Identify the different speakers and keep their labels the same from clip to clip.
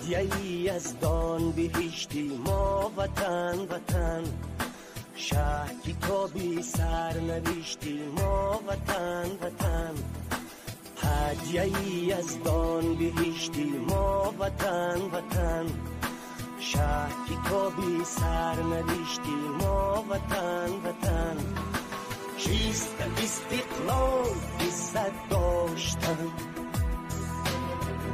Speaker 1: هدیه‌ای از دان بهشتی ما وطن وطن، شهر کتابی سر نوشتی ما وطن وطن، هدیه‌ای از دان بهشتی ما وطن وطن، شهر کتابی سر نوشتی ما وطن وطن. چیست استقلال عزت داشتن،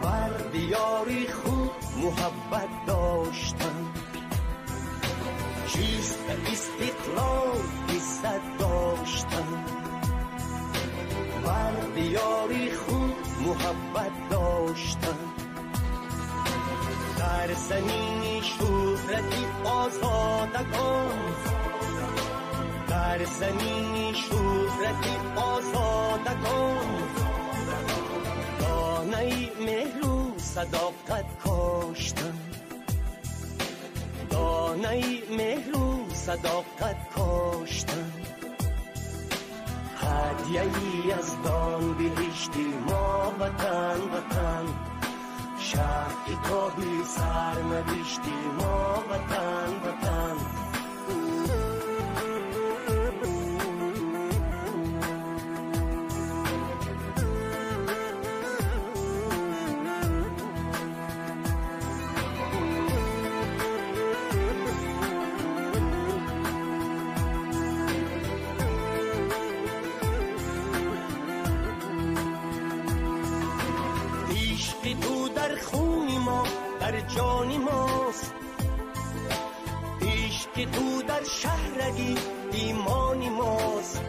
Speaker 1: بر دیاری خود محبت داشتن. چیست استقلال عزت داشتن، بر دیاری خود محبت داشتن. در زمین شهرتی آزادگان، در زمین شهرتی آزادگان، دانه مهر و صداقت کاشتن، دانه مهر و صداقت کاشتن. هدیه‌ای از دان بهشتی ما وطن وطن، شهر کتابی سر نوشتی ما وطن وطن. تو در خون ما در جان ماست، عشق تو در شهرگی ایمان ماست.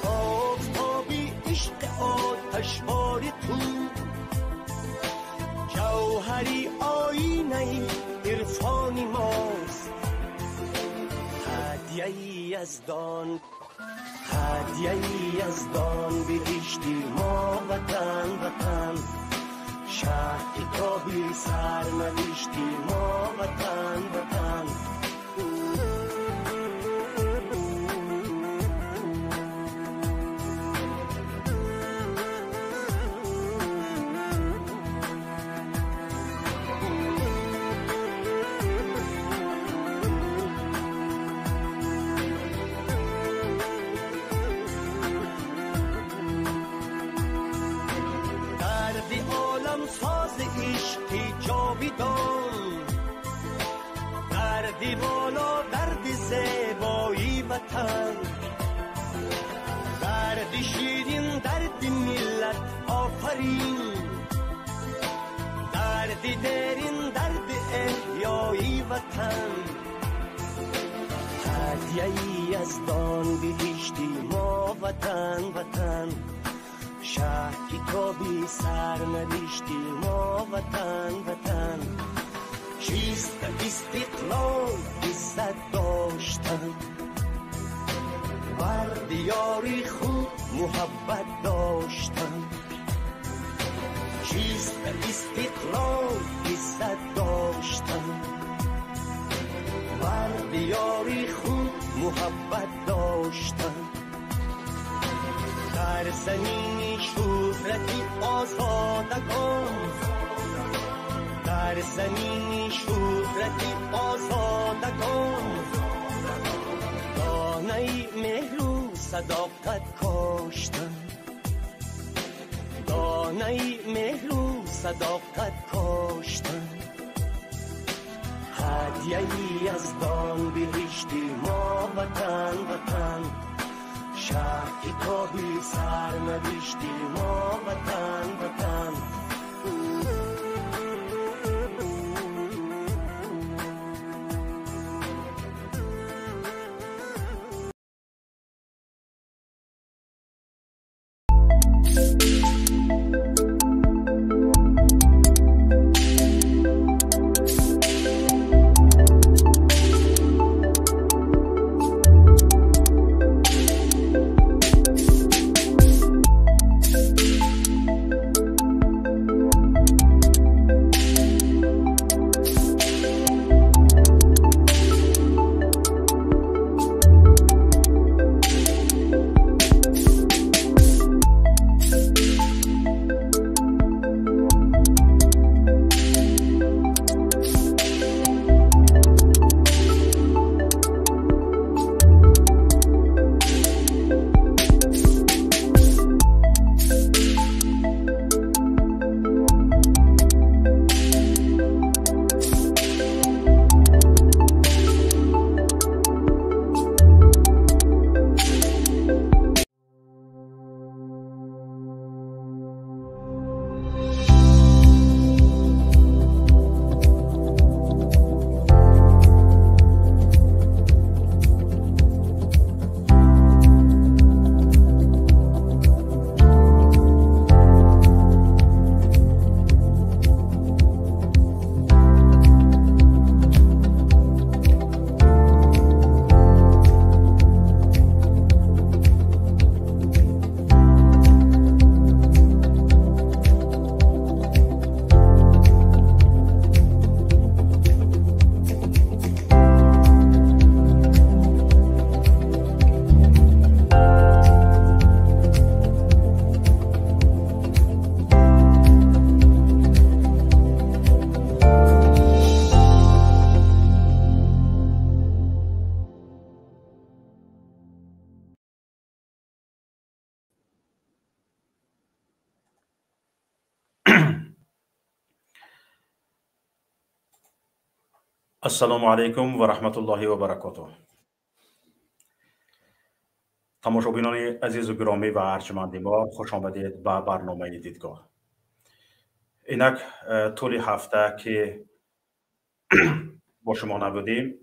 Speaker 1: آفتابی عشق آتشبار تو، جوهری آینه عرفان ماست. هدیه‌ای از دان، هدیه‌ای از دان بهشتی ما وطن وطن، شهر کتابی سر نوشتی ما وطن وطن. دردی بالا درد زیبایی وطن، دردی شیرین درد ملت آفرین، دردی درین درد احیایی وطن. هدیه‌ای از دان بهشتی ما وطن وطن، شهر کتابی سر نوشتی ما وطن وطن. چیست استقلال عزت داشتن، بر دیاری خود محبت داشتن. چیست استقلال عزت داشتن، بر دیاری خود محبت داشتن. در زمین شهرتی آزادگان، در زمین شهرتی آزادگان، دانه مهر و صداقت کاشتن، دانه مهر و صداقت کاشتن. هدیه‌ای از دان بهشتی ما وطن وطن، شهر کتابی سر نوشتی ما وطن وطن.
Speaker 2: السلام علیکم و رحمت الله و برکاته. تماشابینان عزیز و گرامی و ارجمند ما، خوش آمدید به برنامه دیدگاه. اینک طول هفته که با شما نبودیم،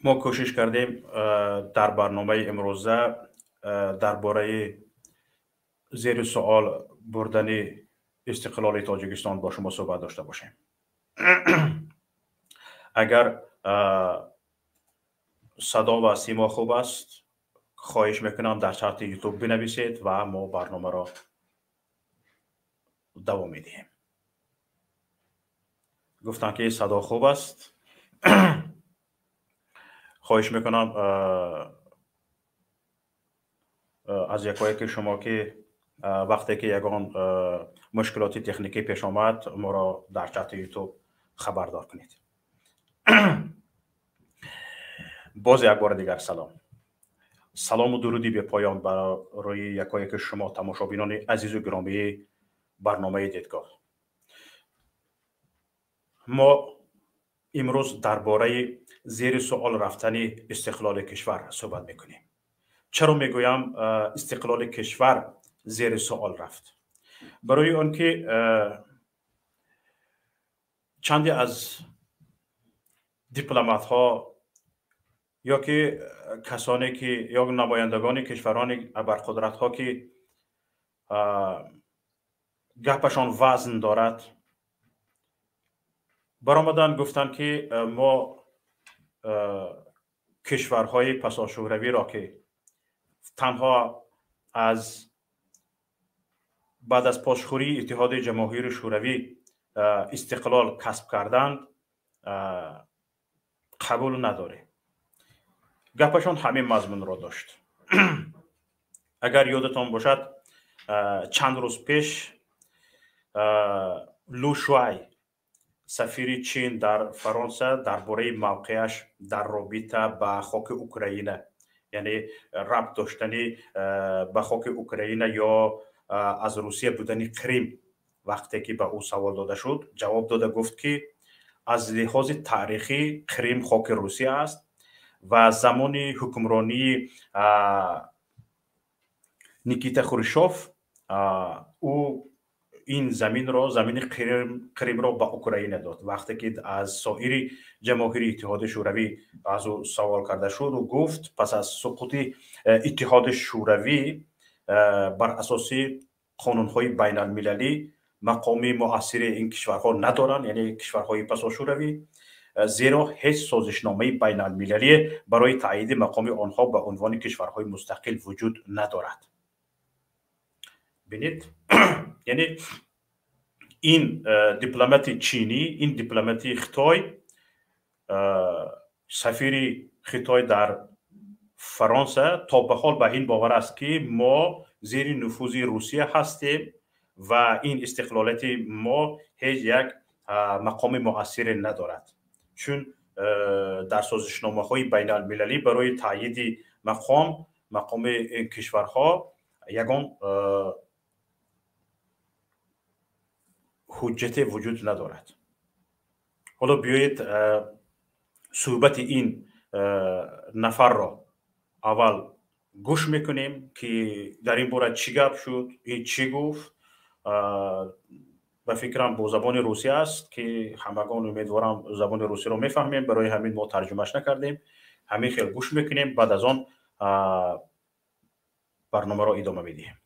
Speaker 2: ما کوشش کردیم در برنامه امروزه درباره زیر سوال بردن استقلال تاجیکستان با شما صحبت داشته باشیم. اگر صدا و سیما خوب است، خواهش میکنم در چت یوتیوب بنویسید و ما برنامه را دوام میدیم. گفتن که صدا خوب است. خواهش میکنم از یکایی که شما که وقتی که یگان مشکلاتی تکنیکی پیش آمد ما را در چت یوتیوب خبردار کنید. باز یک بار دیگر سلام و درودی به پایان برای یکایی که شما تماشابینان عزیز و گرامی برنامه دیدگاه. ما امروز درباره زیر سوال رفتن استقلال کشور صحبت میکنیم. چرا میگویم استقلال کشور زیر سوال رفت؟ برای آنکه چندی از دیپلمات ها یا که کسانی که یا نمایندگان کشوران ابرقدرت ها که گپشان وزن دارد برآمدن گفتن که ما کشورهای پساشوروی را که تنها از بعد از پاسخوری اتحاد جماهیر شوروی استقلال کسب کردند قبول نداره. گپشان همین مضمون را داشت. اگر یادتان باشد چند روز پیش لو شوای سفیر چین در فرانسه درباره موقعش در رابطه با خاک اوکراین، یعنی ربط داشتنی به خاک اوکراین یا از روسیه بودن کریم، وقتی که به او سوال داده شد جواب داده، گفت که از لحاظ تاریخی کریم خاک روسیه است و زمان حکمرانی نیکیتا خروشچوف او این زمین کریم را به اوکراین داد. وقتی که از سایر جماهیر اتحاد شوروی از او سوال کرده شد و گفت پس از سقوط اتحاد شوروی بر اساس قانون‌های بین المللی مقام مؤثر این کشورها ندارند، یعنی کشورهای پساشوروی، زیرا هیچ سازشنامه بین المللی برای تایید مقام آنها به عنوان کشورهای مستقل وجود ندارد. ببینید یعنی این دیپلمات چینی، این دیپلمات خیتای، سفیر خیتای در فرانسه تا به حال به این باور است که ما زیر نفوذ روسیه هستیم و این استقلالات ما هیچ یک مقام مؤثر ندارد، چون در سازشنامه های بین المللی برای تایید مقام این کشورها یگان حجت وجود ندارد. حالا بیایید صحبت این نفر را اول گوش میکنیم که در این باره چی گپ شد، این چی گفت. به فکرم با زبان روسی است که همگان امیدوارم زبان روسی رو میفهمیم، برای همین ما ترجمهش نکردیم. همین خیلی گوش میکنیم، بعد از آن برنامه رو ادامه میدیم.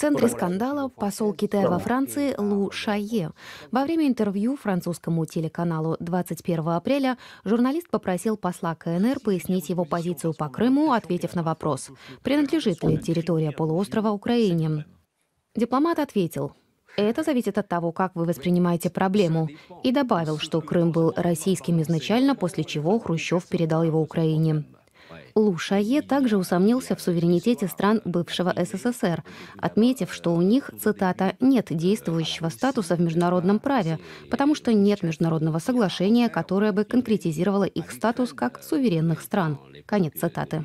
Speaker 3: центре скандала посол Китая во Франции Лу Шае. Во время интервью французскому телеканалу 21 апреля журналист попросил посла КНР пояснить его позицию по Крыму, ответив на вопрос, принадлежит ли территория полуострова Украине. Дипломат ответил: «Это зависит от того, как вы воспринимаете проблему», и добавил, что Крым был российским изначально, после чего Хрущев передал его Украине. Лу Шае также усомнился в суверенитете стран бывшего СССР, отметив, что у них, цитата, «нет действующего статуса в международном праве, потому что нет международного соглашения, которое бы конкретизировало их статус как суверенных стран». Конец цитаты.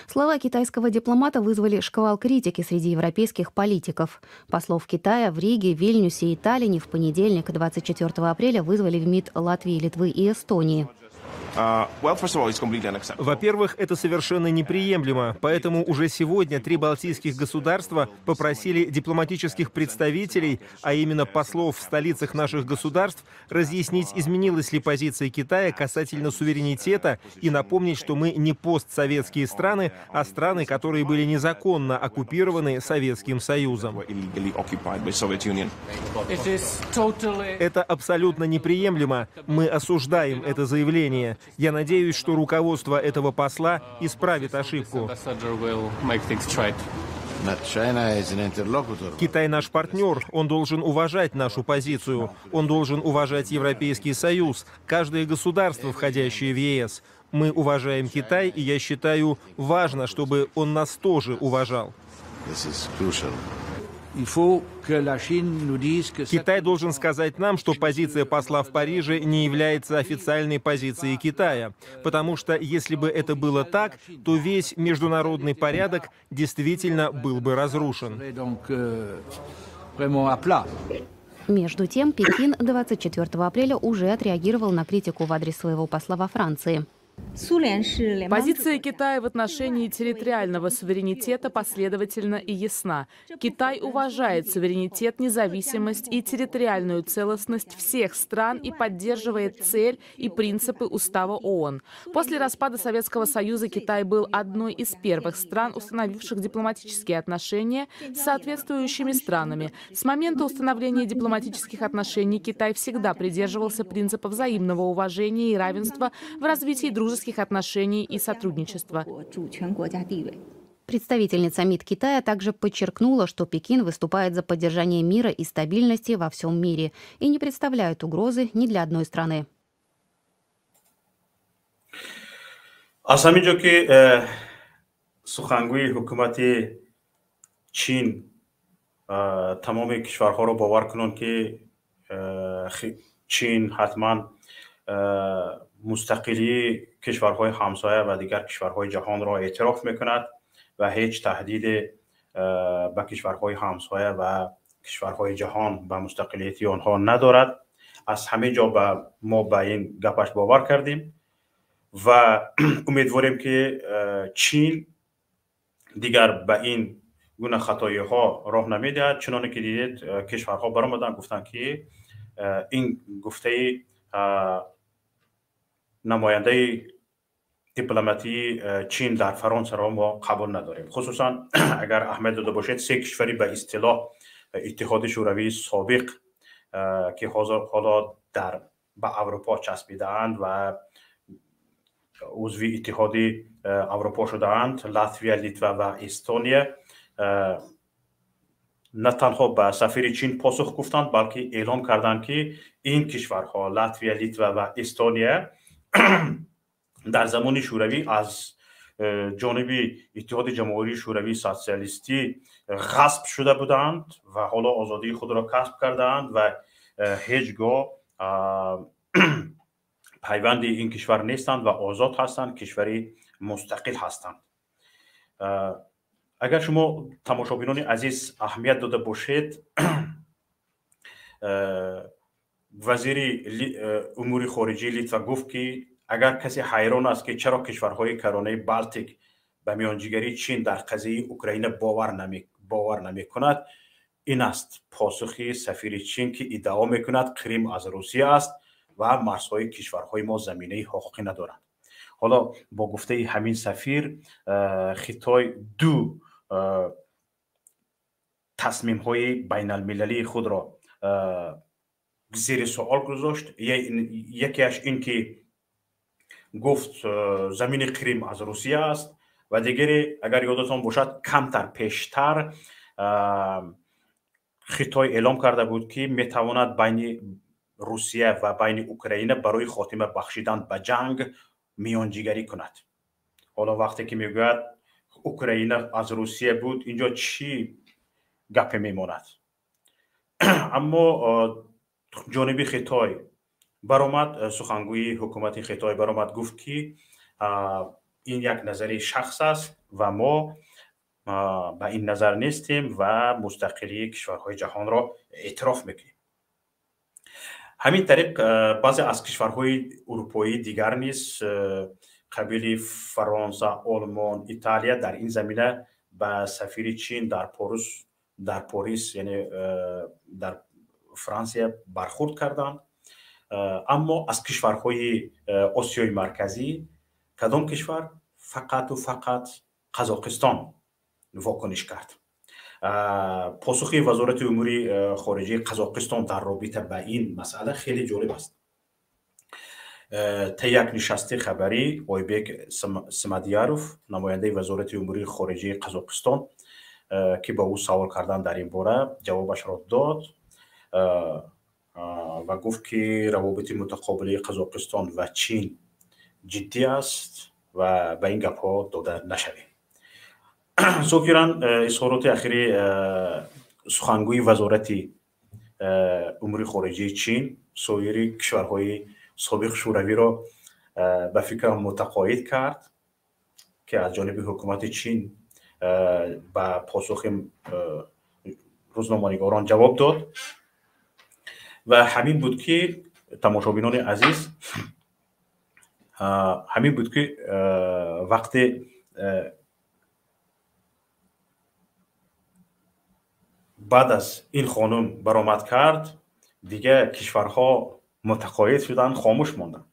Speaker 3: Слова китайского дипломата вызвали шквал критики среди европейских политиков. Послов Китая в Риге, Вильнюсе и Таллине в понедельник, 24 апреля, вызвали в МИД Латвии, Литвы и Эстонии.
Speaker 4: Во-первых, это совершенно неприемлемо, поэтому уже сегодня 3 балтийских государства попросили дипломатических представителей, а именно послов в столицах наших государств, разъяснить, изменилась ли позиция Китая касательно суверенитета и напомнить, что мы не постсоветские страны, а страны, которые были незаконно оккупированы Советским Союзом. Это абсолютно неприемлемо. Мы осуждаем это заявление. Я надеюсь, что руководство этого посла исправит ошибку. Китай наш партнер, он должен уважать нашу позицию, он должен уважать Европейский Союз, каждое государство, входящее в ЕС. Мы уважаем Китай, и я считаю, важно, чтобы он нас тоже уважал. Китай должен сказать нам, что позиция посла в Париже не является официальной позицией Китая, потому что если бы это было так, то весь международный порядок действительно был бы разрушен.
Speaker 3: Между тем, Пекин 24 апреля уже отреагировал на критику в адрес своего посла во Франции.
Speaker 5: Позиция Китая в отношении территориального суверенитета последовательна и ясна. Китай уважает суверенитет, независимость и территориальную целостность всех стран и поддерживает цель и принципы Устава ООН. После распада Советского Союза Китай был одной из первых стран, установивших дипломатические отношения с соответствующими странами. С момента установления дипломатических отношений Китай всегда придерживался принципа взаимного уважения и равенства в развитии дружеских отношений и сотрудничества.
Speaker 3: Представительница МИД Китая также подчеркнула, что Пекин выступает за поддержание мира и стабильности во всем мире и не представляет угрозы ни для одной страны.
Speaker 2: аз ҳамин ҷо ки сухангӯи ҳукумати чин тамоми кишварҳоро бовар кунанд ки чин ҳатман мустақилии кишварҳои ҳамсоя ва дигар кишварҳои ҷаҳонро эътироф мекунад ва ҳеҷ таҳдиде ба кишварҳои ҳамсоя ва кишварҳои ҷаҳон ба мустақилияти онҳо надорад. аз ҳамин ҷо мо ба ин гапаш бовар кардем ва умедворем ки чин дигар ба ин гуна хатоиҳо роҳ намедиҳад. чуноне ки дидед, кишварҳо баромаданд гуфтанд ки ин гуфтаи намояндаи дипломатии чин дар фаронсаро мо қабул надорем. хусусан агар аҳамият дода бошед, 3 кишвари ба истилоҳ иттиҳоди шӯравии собиқ ки ҳозир дар ба аврупо часпидаанд ва узви иттиҳоди аврупо шудаанд, Латвия, Литва ва Эстония, на танҳо ба сафири чин посух гуфтанд, балки эълон карданд ки ин кишварҳо Латвия, Литва ва Эстония дар замони шӯравӣ аз ҷониби иттиҳоди ҷамоҳирии шӯравии социалистӣ ғасб шуда буданд ва ҳоло озодии худро касб кардаанд ва ҳеҷ гоҳ пайванди ин кишвар нестанд ва озод ҳастанд, кишвари мустақил ҳастанд. агар шумо тамошобинони азиз аҳамият дода бошед, вазири умури хориҷии Литва гуфт ки агар касе ҳайрон аст ки чаро кишварҳои каронаи Балтик ба миёнҷигарии чин дар қазияи Украина бовар намекунад, ин аст посухи сафири чин ки иддао мекунад Крим аз Русия аст ва марзҳои кишварҳои мо заминаи ҳуқуқӣ надоранд. ҳоло бо гуфтаи ҳамин сафир, Хитой ду تصمیم‌های بین‌المللی خود را زیر سوال گذاشت. یکیش این که گفت زمین کریم از روسیه است و دیگری اگر یادتان باشد کمتر پیشتر خطای اعلام کرده بود که میتواند بین روسیه و بین اوکراین برای خاتمه بخشیدن به جنگ میانجیگری کند. حالا وقتی که میگوید اوکراین از روسیه بود اینجا چی گپ میماند؟ اما جانب خطای برآمد، سخنگوی حکومت خطای برآمد گفت که این یک نظری شخص است و ما به این نظر نیستیم و مستقلی کشورهای جهان را اعتراف میکنیم. همین طریق بعضی از کشورهای اروپایی دیگر نیز قبیل فرانسه، آلمان، ایتالیا در این زمینه به سفیر چین در پاریس یعنی در فرانسه برخورد کردند. اما از کشورهای آسیای مرکزی کدام کشور؟ فقط و فقط قزاقستان واکنش کرد. پاسخ وزارت امور خارجه قزاقستان در رابطه با این مسئله خیلی جالب است. طی یک نشست خبری آیبک سمدیاروف نماینده وزارت امور خارجه قزاقستان که با او سوال کردن در این باره جوابش را داد و گفت که روابط متقابل قزاقستان و چین جدی است و به این گپ ها داده نشوید. ظاهرا اظهارات اخیری سخنگوی وزارت امور خارجه چین سایر کشورهای سابق شوروی را به فکر متقاعد کرد که از جانب حکومت چین به پاسخ روزنامه‌نگاران جواب داد و همین بود که تماشابینان عزیز وقتی بعد از این خانم برآمد کرد دیگه کشورها متقاعد شدن، خاموش ماندن.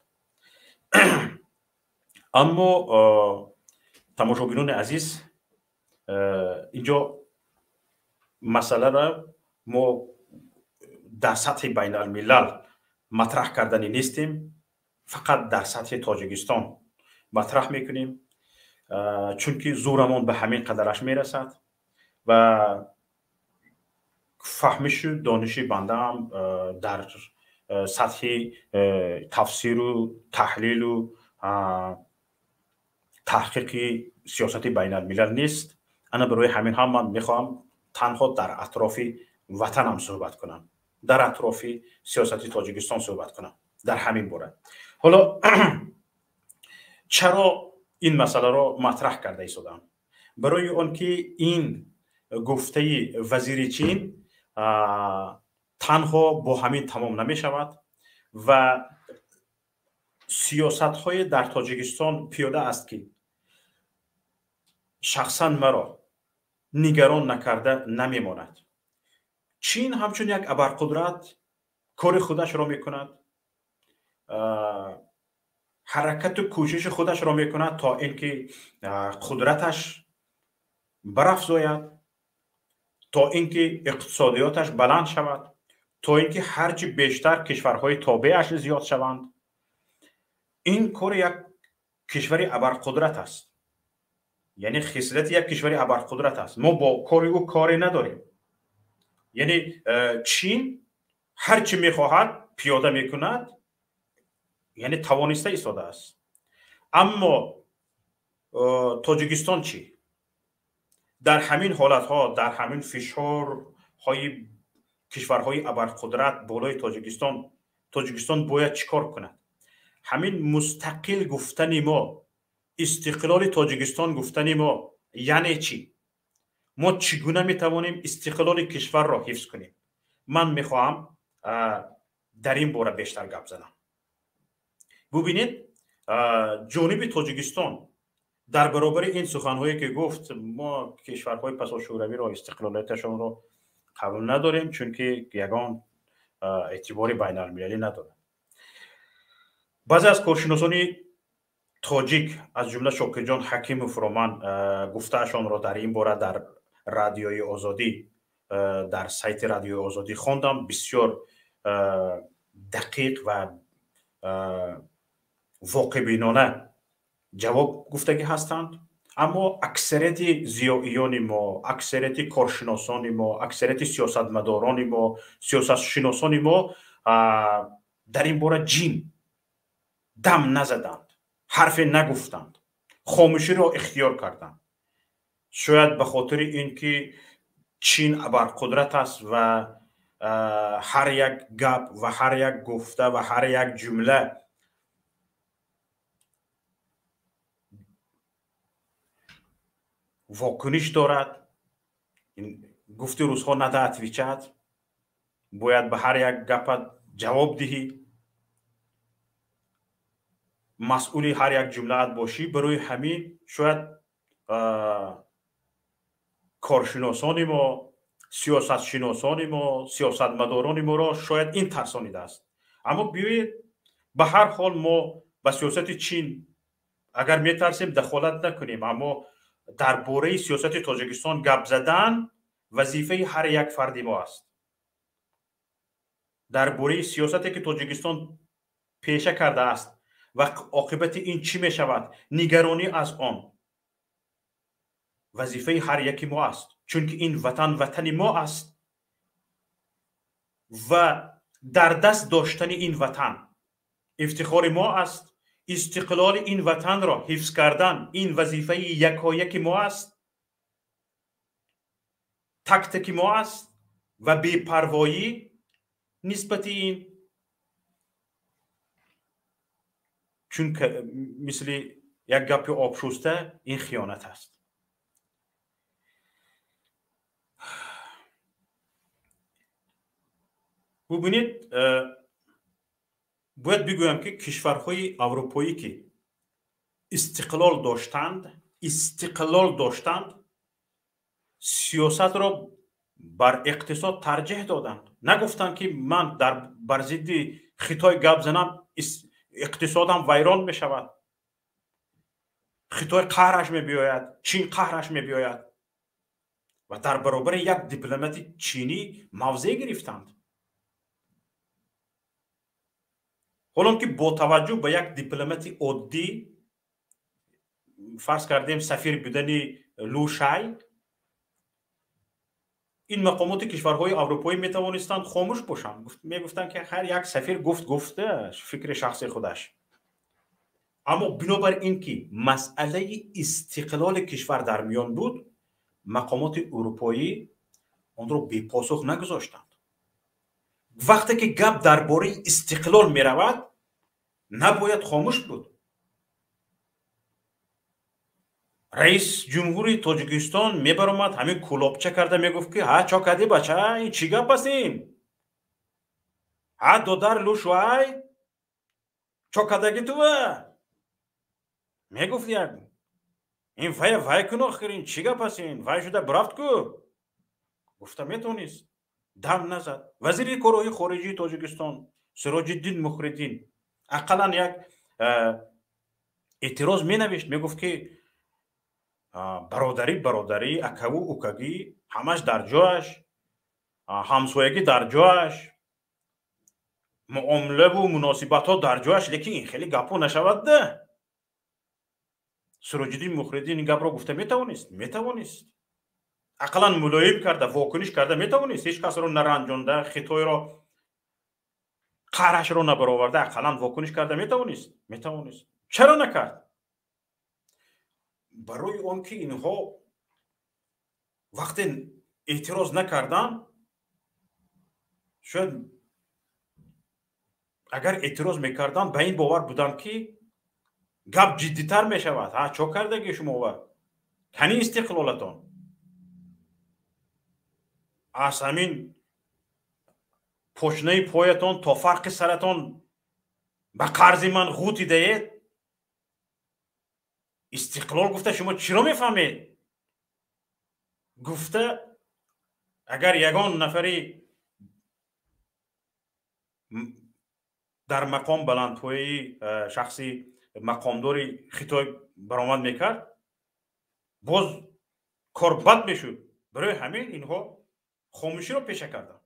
Speaker 2: اما تماشابینان عزیز اینجا مسئله را ما در سطح بین الملل مطرح کردنی نیستیم، فقط در سطح تاجیکستان مطرح میکنیم چون که زورمون به همین قدرش میرسد و فهمش و دانش بنده هم در سطح تفسیر و تحلیل و تحقیق سیاست بین الملل نیست. انا برای همین هم من میخوام تنها در اطراف وطنم صحبت کنم، در اطراف سیاست تاجیکستان صحبت کنم در همین باره. حالا چرا این مسئله را مطرح کرده ایستادم؟ برای آنکه این گفته وزیر چین تنها با همین تمام نمی شود و سیاست های در تاجیکستان پیاده است که شخصا مرا نگران نکرده نمی ماند. چین همچون یک ابرقدرت کار خودش را می کند، حرکت و کوشش خودش را می کند تا اینکه قدرتش برافزاید، تا اینکه اقتصادیاتش بلند شود، تا اینکه هرچی بیشتر کشورهای تابعش زیاد شوند. این کار یک کشوری ابرقدرت است، یعنی خصلت یک کشوری ابرقدرت است. ما با کار او کاری نداریم. یعنی چین هرچی میخواهد پیاده میکند، یعنی توانسته ایستاده است. اما تاجیکستان چی؟ در همین حالت ها، در همین فشار های کشورهای ابرقدرت بالای تاجیکستان باید چیکار کند؟ همین مستقل گفتن ما، استقلال تاجیکستان گفتن ما یعنی چی؟ ما چگونه میتوانیم استقلال کشور را حفظ کنیم؟ من میخواهم در این باره بیشتر گپ زنم. ببینید جانب تاجیکستان در برابر این سخنهایی که گفت ما کشورهای پسا شوروی را استقلالیتشان را قبول نداریم چون که یگان اعتباری بین المللی نداره. بعضی از کارشناسان تاجیک از جمله شاکر جان حکیم و فرومن گفتهشان را در این باره در رادیوی آزادی در سایت رادیو آزادی خواندم، بسیار دقیق و واقع بینانه جواب گفتگی هستند. اما اکثریت زیائیان ما، اکثریت کارشناسان ما، اکثریت سیاستمداران ما، سیاست شناسان ما در این باره جیم دم نزدند، حرف نگفتند، خاموشی را اختیار کردند. شاید به خاطر اینکه چین ابرقدرت است و هر یک گپ و هر یک گفته و هر یک جمله واکنش دارد. این گفته روزها ندهد ویچت، باید به هر یک گپ جواب دهی، مسئولی هر یک جمله باشی. برای همین شاید کارشناسان ما، سیاست شناسان ما، سیاستمداران ما را شاید این ترسانیده است. اما بیایید به هر حال ما به سیاست چین اگر میترسیم دخالت نکنیم، اما درباره سیاست تاجیکستان گپ زدن وظیفه هر یک فردی ما است. درباره سیاستی که تاجیکستان پیشه کرده است و عاقبت این چی می شود، نگرانی از آن وظیفه هر یکی ما است، چون که این وطن ما است و در دست داشتن این وطن افتخار ما است. استقلال این وطن را حفظ کردن این وظیفه یکایک ما است، تک تک ما است و بی‌پروایی نسبت این، چون که مثل یک گپ آب شسته این خیانت است. ببینید، باید بگویم که کشورهای اروپایی که استقلال داشتند سیاست را بر اقتصاد ترجیح دادند. نگفتند که من بر ضد خطای گپ زنم اقتصادم ویران می شود، خطای قهرش می بیاید، چین قهرش می بیاید و در برابر یک دیپلمات چینی موضع گرفتند. حالا که با توجه به یک دیپلمات عادی، فرض کردیم سفیر بودن لو شای، این مقامات کشورهای اروپایی می توانستند خاموش باشند، می گفتند که هر یک سفیر گفته فکر شخصی خودش. اما بنابر اینکه مسئله استقلال کشور در میان بود، مقامات اروپایی آن را بی پاسخ نگذاشتند. وقتی که گپ درباره استقلال می رود نباید خاموش بود. رئیس جمهوری تاجیکستان می برآمد همین کلابچه کرده می گفت که ها چا کردی بچه، این چی گپ است این؟ ها دودار لو شوای چا کردگی تو می گفت یک این وای کن آخرین چی گپ است این؟ وای شده برافت کو گفته میتونیست، دم نزد. وزیر کارهای خارجی تاجیکستان سراج الدین مخردین اقلا یک اعتراض می نوشت، می گفت که برادری اکاو اوکاگی همش در جاش، همسایگی در جاش، معامله و مناسبت ها در جاش، لیکن این خیلی گپو نشود ده. سراج الدین مخردین این گپ را گفته میتوانست اقلا ملایم کرده، واکنش کرده میتوانست، هیچ کس را نرنجانده، خطای را قهرش را نبرآورده، اقلا واکنش کرده میتوانست. چرا نکرد؟ برای آنکه اینها وقتی اعتراض نکردن، شاید اگر اعتراض میکردن به این باور بودن که گپ جدیتر میشود. ها چا کردگی شما و کنی استقلالتان از همین پشنه پایتان تا فرق سرتان به قرض من غوطی دهید. استقلال گفته شما چرا میفهمید؟ گفته اگر یگان نفری در مقام بلندپایه‌ای شخصی مقامداری خطای برآمد میکرد باز کار بد میشد. برای همین اینها خاموشی را پیشه کردن.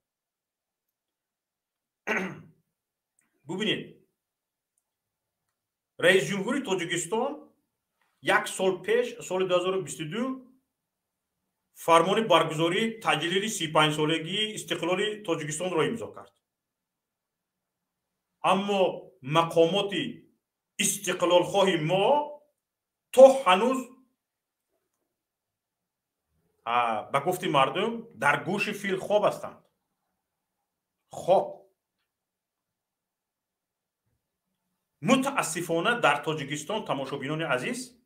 Speaker 2: ببینید رئیس جمهوری تاجیکستان یک سال پیش سال 2022 فرمان برگزاری تجلیل 35 سالگی استقلال تاجیکستان را امضا کرد. اما مقامات استقلال خواه ما تا هنوز به گفت مردم در گوش فیل خواب هستند. خواب. متاسفانه در تاجیکستان تماشابینان عزیز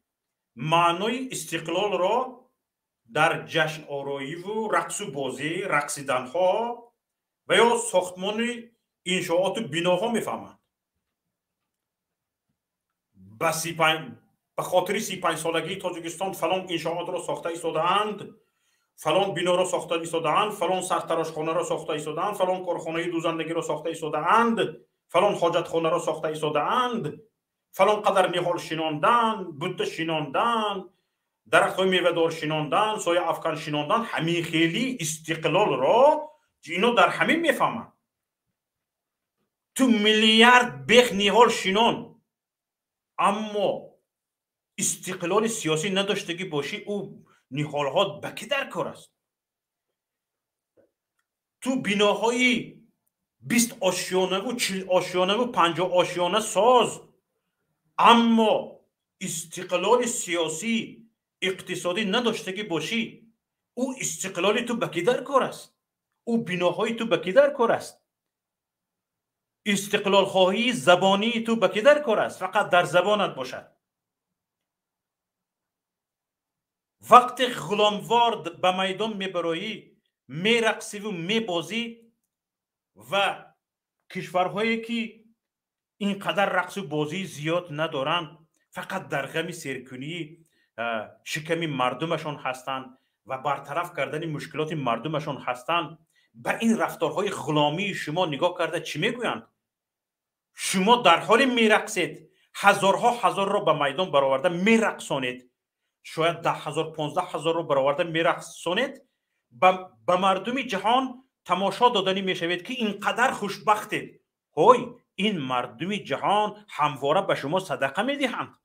Speaker 2: معنای استقلال را در جشن آرایی و رقص و بازی رقصیدن ها و یا ساختمان انشاءات و بناها میفهمند. به خاطر 35 سالگی تاجیکستان فلان انشاءات را ساخته ایستاده‌اند، فلان بنا را ساخته ایستاده‌اند، فلان سرتراشخانه را ساخته ایستاده‌اند، فلان کارخانه دوزندگی را ساخته ایستاده‌اند، فلان حاجتخانه را ساخته ایستاده‌اند، فلان قدر نهال شیناندن، بوته شیناندن، درخت‌های میوه‌دار شیناندن، سایه افکن شیناندن. همین خیلی استقلال را اینا در همین میفهمند. تو میلیارد بیخ نهال شینان، اما استقلال سیاسی نداشتگی باشی او نهال‌ها به کی در کار است؟ تو بناهای 20 آشیانه و 40 آشیانه و 50 آشیانه ساز، اما استقلال سیاسی اقتصادی نداشتگی باشی او استقلالی تو به کی در کار است؟ او بناهای تو به کی در کار است؟ استقلال خواهی زبانی تو به کی در کار است؟ فقط در زبانت باشد. وقت غلاموار به میدان میبرایی، میرقصی و میبازی و کشورهایی که اینقدر رقص و بازی زیاد ندارند فقط در غم سیرکنی شکم مردمشان هستند و برطرف کردن مشکلات مردمشان هستند، به این رفتارهای غلامی شما نگاه کرده چی میگویند؟ شما در حال میرقصید، هزارها هزار را به میدان برآورده میرقصانید، شاید 10,000 15,000 را برآورده میرقصانید، به مردم جهان تماشا دادنی میشوید که اینقدر خوشبختید. هوی این مردم جهان همواره به شما صدقه میدهند.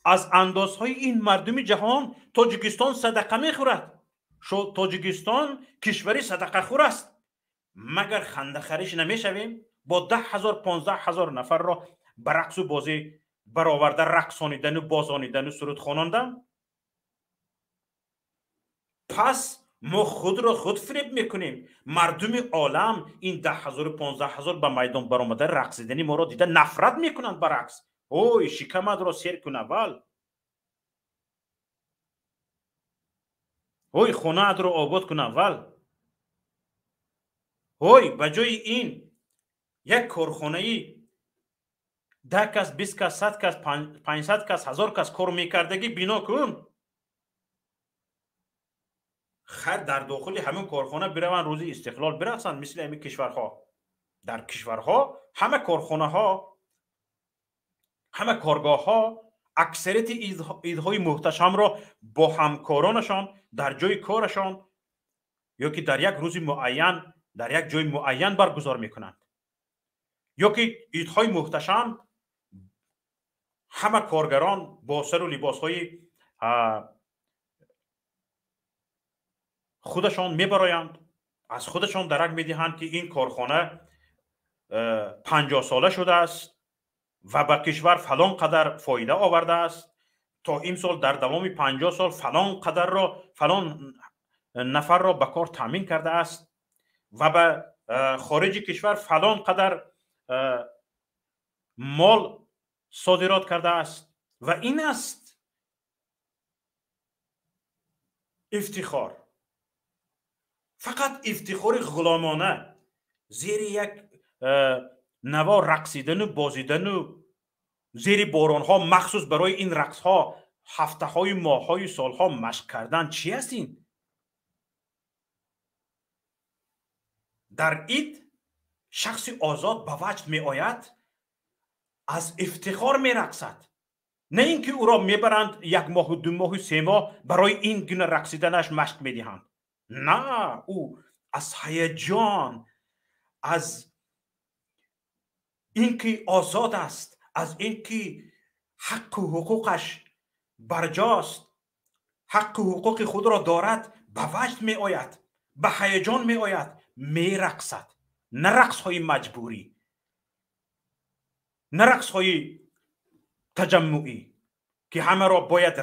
Speaker 2: از اندازهای این مردم جهان تاجیکستان صدقه میخورد. تاجیکستان کشوری صدقه خور است. مگر خنده خریش نمیشویم با 10,000 15,000 نفر را به رقص و بازی برآورده رقصانیدن و بازانیدن و سرود خواندن؟ پس ما خود را خود فریب میکنیم. مردم عالم این 10,000 و 15,000 به میدان برآمده رقصیدنی ما را دیده نفرت میکنند به رقص. اوی شکمت را سیر کن اول، اوی خونه‌ات را آباد کن اول. اوی بجای این یک کارخانه 10 کس 20 کس 100 کس 500 کس 1000 کس کار میکردگی بنا کن. خیر در داخل همون کارخانه بروند روزی استقلال برقصند مثل همین کشورها. در کشورها همه کارخانه ها، همه کارگاه ها اکثریت ایدهای محتشم را با همکارانشان در جای کارشان یا که در یک روز معین در یک جای معین برگزار میکنند، یا که ایدهای محتشم همه کارگران با سر و لباسهای خودشان میبرایند، از خودشان درک میدهند که این کارخانه 50 ساله شده است و به کشور فلان قدر فایده آورده است، تا این سال در دوام 50 سال فلان قدر را فلان نفر را به کار تامین کرده است و به خارج کشور فلان قدر مال صادرات کرده است. و این است افتخار، فقط افتخار غلامانه زیر یک نوا رقصیدن و بازیدن و زیر باران ها مخصوص برای این رقص ها هفته های ماه های سال ها مشق کردن. چی است این؟ در عید شخص آزاد به وجد می آید، از افتخار می رقصد، نه اینکه او را میبرند 1 ماه و 2 ماه و 3 ماه برای این گونه رقصیدنش مشق میدهند. نه، او از هیجان، از اینکه آزاد است، از اینکه حق و حقوقش برجاست، حق و حقوق خود را دارد، به وجد می آید، به هیجان می آید، می رقصد. نه رقص های مجبوری، نه رقص های تجمعی که همه را باید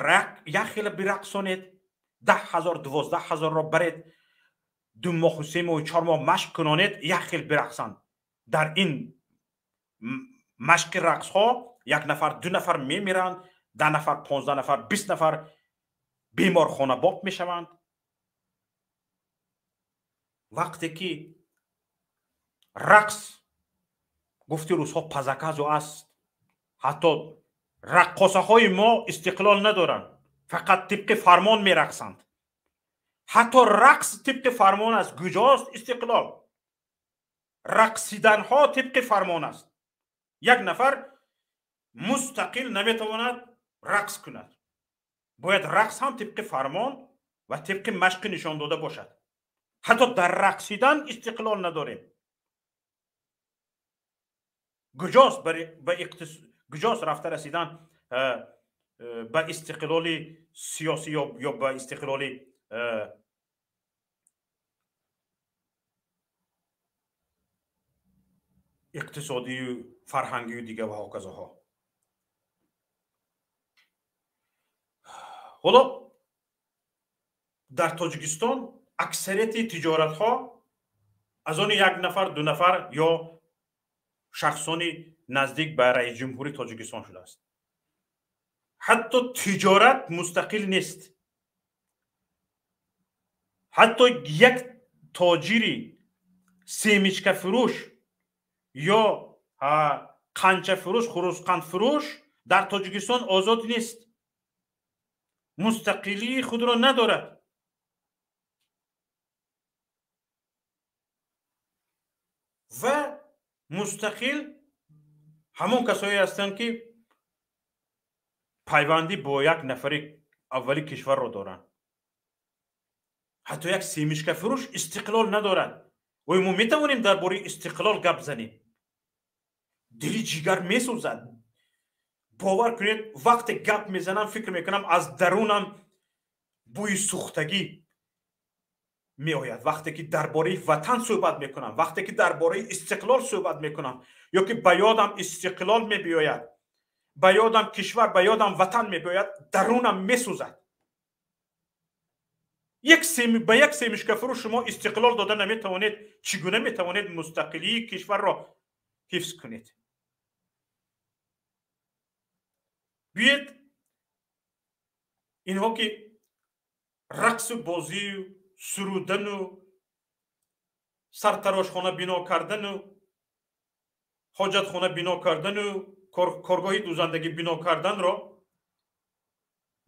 Speaker 2: یک خیلی برقصانید، 10,000 12,000 را برید 2 ماه و 3 ماه و 4 ماه مشق کنانید، یک خیلی برقصند. در این مشق رقص ها 1 نفر 2 نفر می میرند، 10 نفر 15 نفر 20 نفر بیمار خانه باب می شوند. وقتی که رقص گفتی روزها پزکازو است، حتی رقاصه های ما استقلال ندارند، فقط طبق فرمان می رقصند. حتی رقص طبق فرمان است. کجاست استقلال؟ رقصیدن ها طبق فرمان است. 1 نفر مستقل نمیتواند رقص کند، باید رقص هم طبق فرمان و طبق مشق نشان داده باشد. حتی در رقصیدن استقلال نداریم. گجاست رفته رسیدن به استقلال سیاسی یا به استقلال اقتصادی و فرهنگی و دیگه و هاکذاها. حالا در تاجیکستان اکثریت تجارت ها از آن 1 نفر 2 نفر یا شخصانی نزدیک به رئیس جمهوری تاجیکستان شده است. حتی تجارت مستقل نیست. حتی یک تاجری سیمیچکه فروش یا قنچه فروش، خروسقند فروش در تاجیکستان آزاد نیست. مستقلی خود را ندارد. و مستقل همون کسایی هستند که پیوندی با 1 نفر اولی کشور را دارند. حتی یک سیمیشکه فروش استقلال ندارد. و ما میتوانیم درباره استقلال گپ زنیم. دلی جیگر میسوزد. باور کنید وقت گپ میزنم فکر میکنم از درونم بوی سوختگی می آید. وقتی که درباره وطن صحبت میکنم، وقتی که درباره استقلال صحبت میکنم، یا که به یادم استقلال می بیاید، به یادم کشور، به یادم وطن می بیاید، درونم میسوزد. به یک سیمشکه فروش شما استقلال داده نمیتوانید، چگونه میتوانید مستقلی کشور را حفظ کنید؟ بیاید اینها که رقص و بازی و سرودن و سرتراشخانه بنا کردن و حاجتخانه بنا کردن و کارگاه دوزندگی بنا کردن را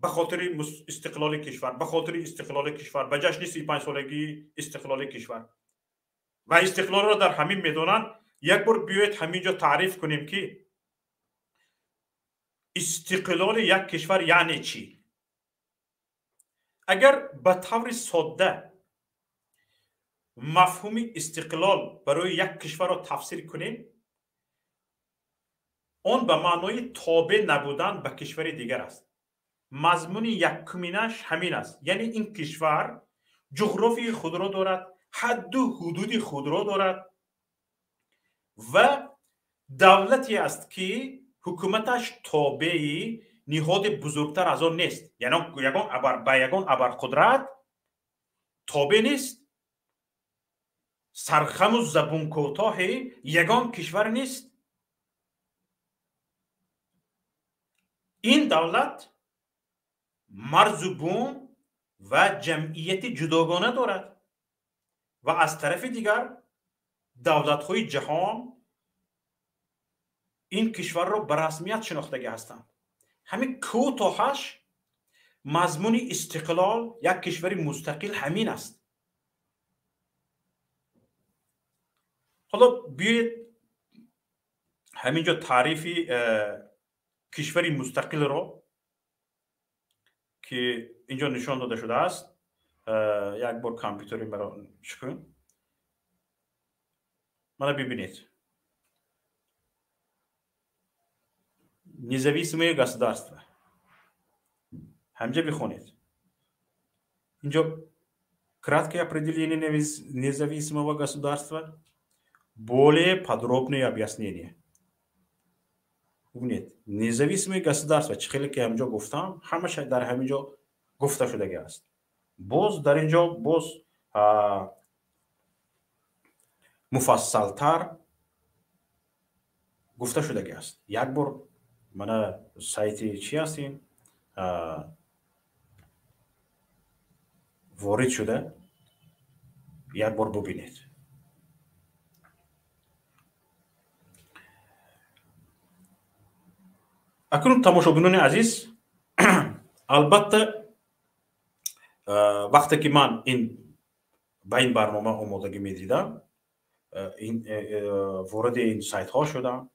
Speaker 2: به خاطر استقلال کشور، به خاطر استقلال کشور، به جشن 35 سالگی استقلال کشور و استقلال را در همین میدانند. یک بار بیایید همینجا تعریف کنیم که استقلال یک کشور یعنی چی. اگر به طور ساده مفهوم استقلال برای یک کشور را تفسیر کنیم، آن به معنای تابع نبودن به کشور دیگر است. مضمون یکمینش همین است، یعنی این کشور جغرافی خود را دارد، حد و حدود خود را دارد و دولتی است که حکومتش تابع نهاد بزرگتر از آن نیست. یعنی یگان ابرقدرت تابع نیست، سرخم و زبون کوتاه یگان کشور نیست. این دولت مرز و بوم و جمعیت جداگانه دارد و از طرف دیگر دولت‌های جهان این کشور را به رسمیت شناخته هستند. همین کوتاهش مضمون استقلال یک کشور مستقل همین است. حالا بیایید همینجا تعریفی کشوری مستقل را که اینجا نشان داده شده است، یک بار کامپیوتری مرا شکن منو ببینید. Независимое государство. Хамжа бихонит. Инжо краткое определение независимого государства, более подробное объяснение. ببینید نезависимое государство چخیلی که همجا گفتم همش در همینجا گفته شده است. باز در اینجا باز مفصل‌تر گفته شده است. یک بار من سایت چی هستیم وارد شده، یک بار ببینید. اکنون تماشاگران عزیز، البته وقتی که من به این برنامه آمادگی می‌دیدم، وارد این سایت ها شدم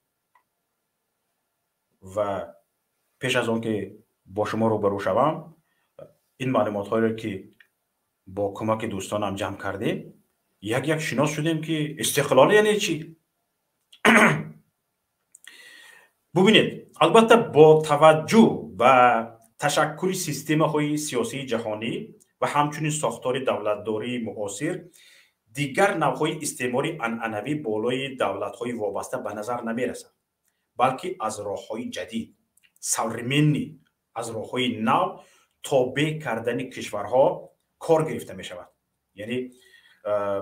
Speaker 2: و پیش از آن که با شما روبرو شوم این معلومات هایی که با کمک دوستانم جمع کردیم یک شناس شدیم که استقلال یعنی چی. ببینید البته با توجه به تشکل سیستم های سیاسی جهانی و همچنین ساختار دولتداری معاصر، دیگر نوع‌های استعماری عنعنوی بالای دولت‌های وابسته به نظر نمی‌رسد، بلکه از راه‌های جدید، سوورمنی، از راه‌های نو تابع کردن کشورها کار گرفته می‌شود. یعنی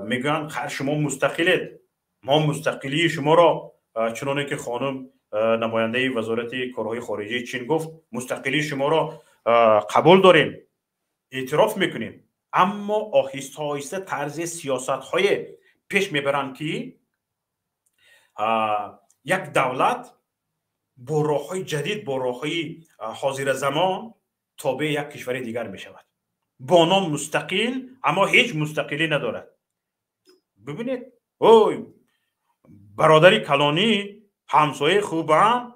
Speaker 2: میگن خیر شما مستقلید، ما مستقلی شما را چنانه که خانم نماینده وزارت کارهای خارجه چین گفت مستقلی شما را قبول داریم، اعتراف میکنیم، اما آهسته آهسته طرز سیاست های پیش میبرند که یک دولت با راه های جدید، با راه های حاضر زمان تابع یک کشور دیگر میشود، با نام مستقل اما هیچ مستقلی ندارد. ببینید اوی برادری کلانی همسایه خوبم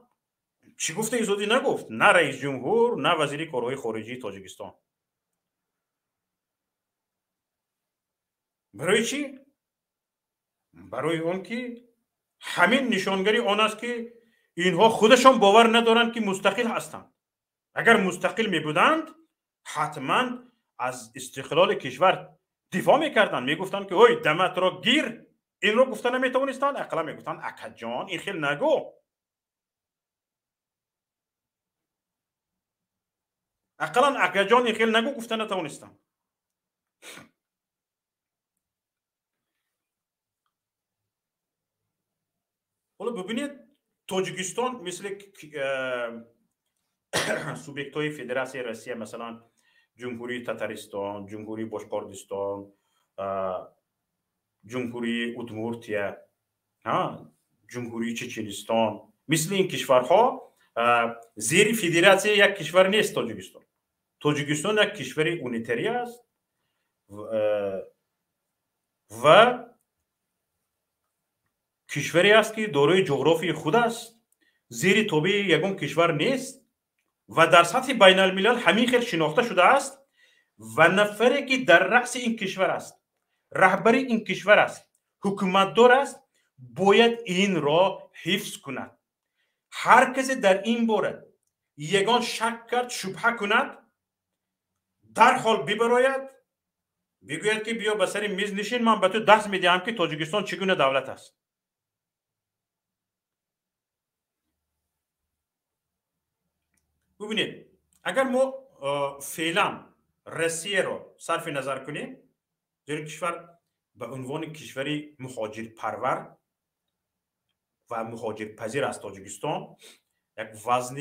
Speaker 2: چی گفته ایزادی نگفت، نه رئیس جمهور نه وزیر کارهای خارجه تاجیکستان. برای چی؟ برای اون که همین نشانگری آن است که اینها خودشان باور ندارند که مستقل هستند. اگر مستقل می بودند حتما از استقلال کشور دفاع میکردند، میگفتند که اوی دمت را گیر. این رو گفتن نمیتوانستند، اقلا میگفتند اکا جان این خیل نگو، اقلا اکا جان این خیل نگو گفتن نتوانستند. حالا ببینید تاجیکستان مثل سوبیکت های فدراسیون روسیه، مثلا جمهوری تاتارستان، جمهوری باشقردستان، جمهوری ادمورتیا، جمهوری چچنستان، مثل این کشورها زیر فدراسیون یک کشور نیست. تاجیکستان یک کشور اونیتری است و کشوری است که دارای جغرافی خود است، زیر تابع یگان کشور نیست و در سطح بین الملل همین خیلی شناخته شده است و نفری که در رأس این کشور است، رهبری این کشور است، حکومتدار است، باید این را حفظ کند. هر کسی در این باره یگان شک کرد، شبهه کند، در حال ببراید بگوید که بیا به سر میز نشین، من به تو درس میدهم که تاجیکستان چگونه دولت است. ببینید اگر ما فعلا روسیه را صرف نظر کنیم، در کشور به عنوان کشوری مهاجر پرور و مهاجر پذیر از تاجیکستان یک وزن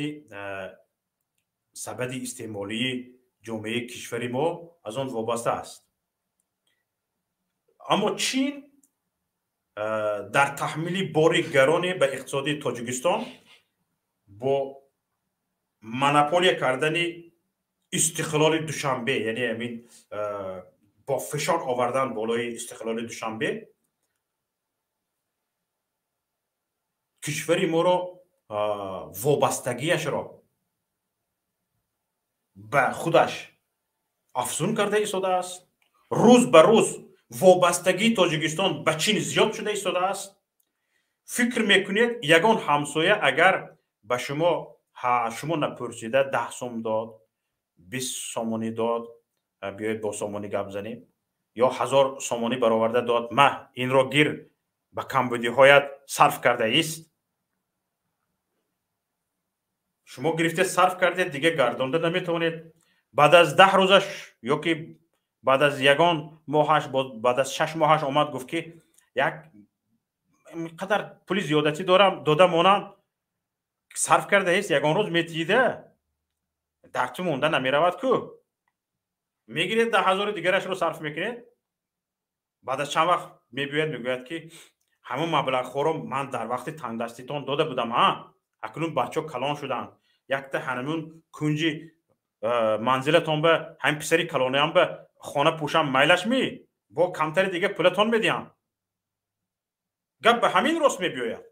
Speaker 2: سبد استعمالی جامعه کشوری ما از آن وابسته است. اما چین در تحمیل بار گران به اقتصاد تاجیکستان با مونوپولی کردن استقلال دوشنبه، یعنی همین با فشار آوردن بالای استقلال دوشنبه، کشوری ما را вобастагиашро ба худаш афзун карда истодааст. рӯз ба рӯз вобастагии тоҷикистон ба чин зиёд шуда истодааст. фикр мекунед ягон ҳамсоя агар ба шумо напурсида 10 сом дод, 20 сомонӣ дод, биёед бо сомонӣ гап занем, ё 1000 сомонӣ бароварда дод, ма инро гир ба камбудиҳоят сарф кардаист. шумо гирифтед сарф кардед, дига гардонда наметавонед. баъд аз 10 рӯзаш ё ки баъд аз ягон моҳаш, баъд аз 6 моҳаш омад гуфт ки як инқадар пули зиёдатӣ дорам, дода монам, сарф кардаист, ягон рӯз метиҳида, дар ту монда намеравад ку. мегиред 10,000 дигарашро сарф мекунед. баъд аз чанд вақт мебиёяд мегӯяд ки ҳамон маблағҳоро ман дар вақти тангдаститон дода будам, акнун бачаҳо калон шуданд. якта ҳанамун кунҷи манзилатон ба ҳамин писари калонаям ба хона пӯшам майлаш ми, бо камтари дига пулатон медиҳам. гап ба ҳамин рост мебиёяд.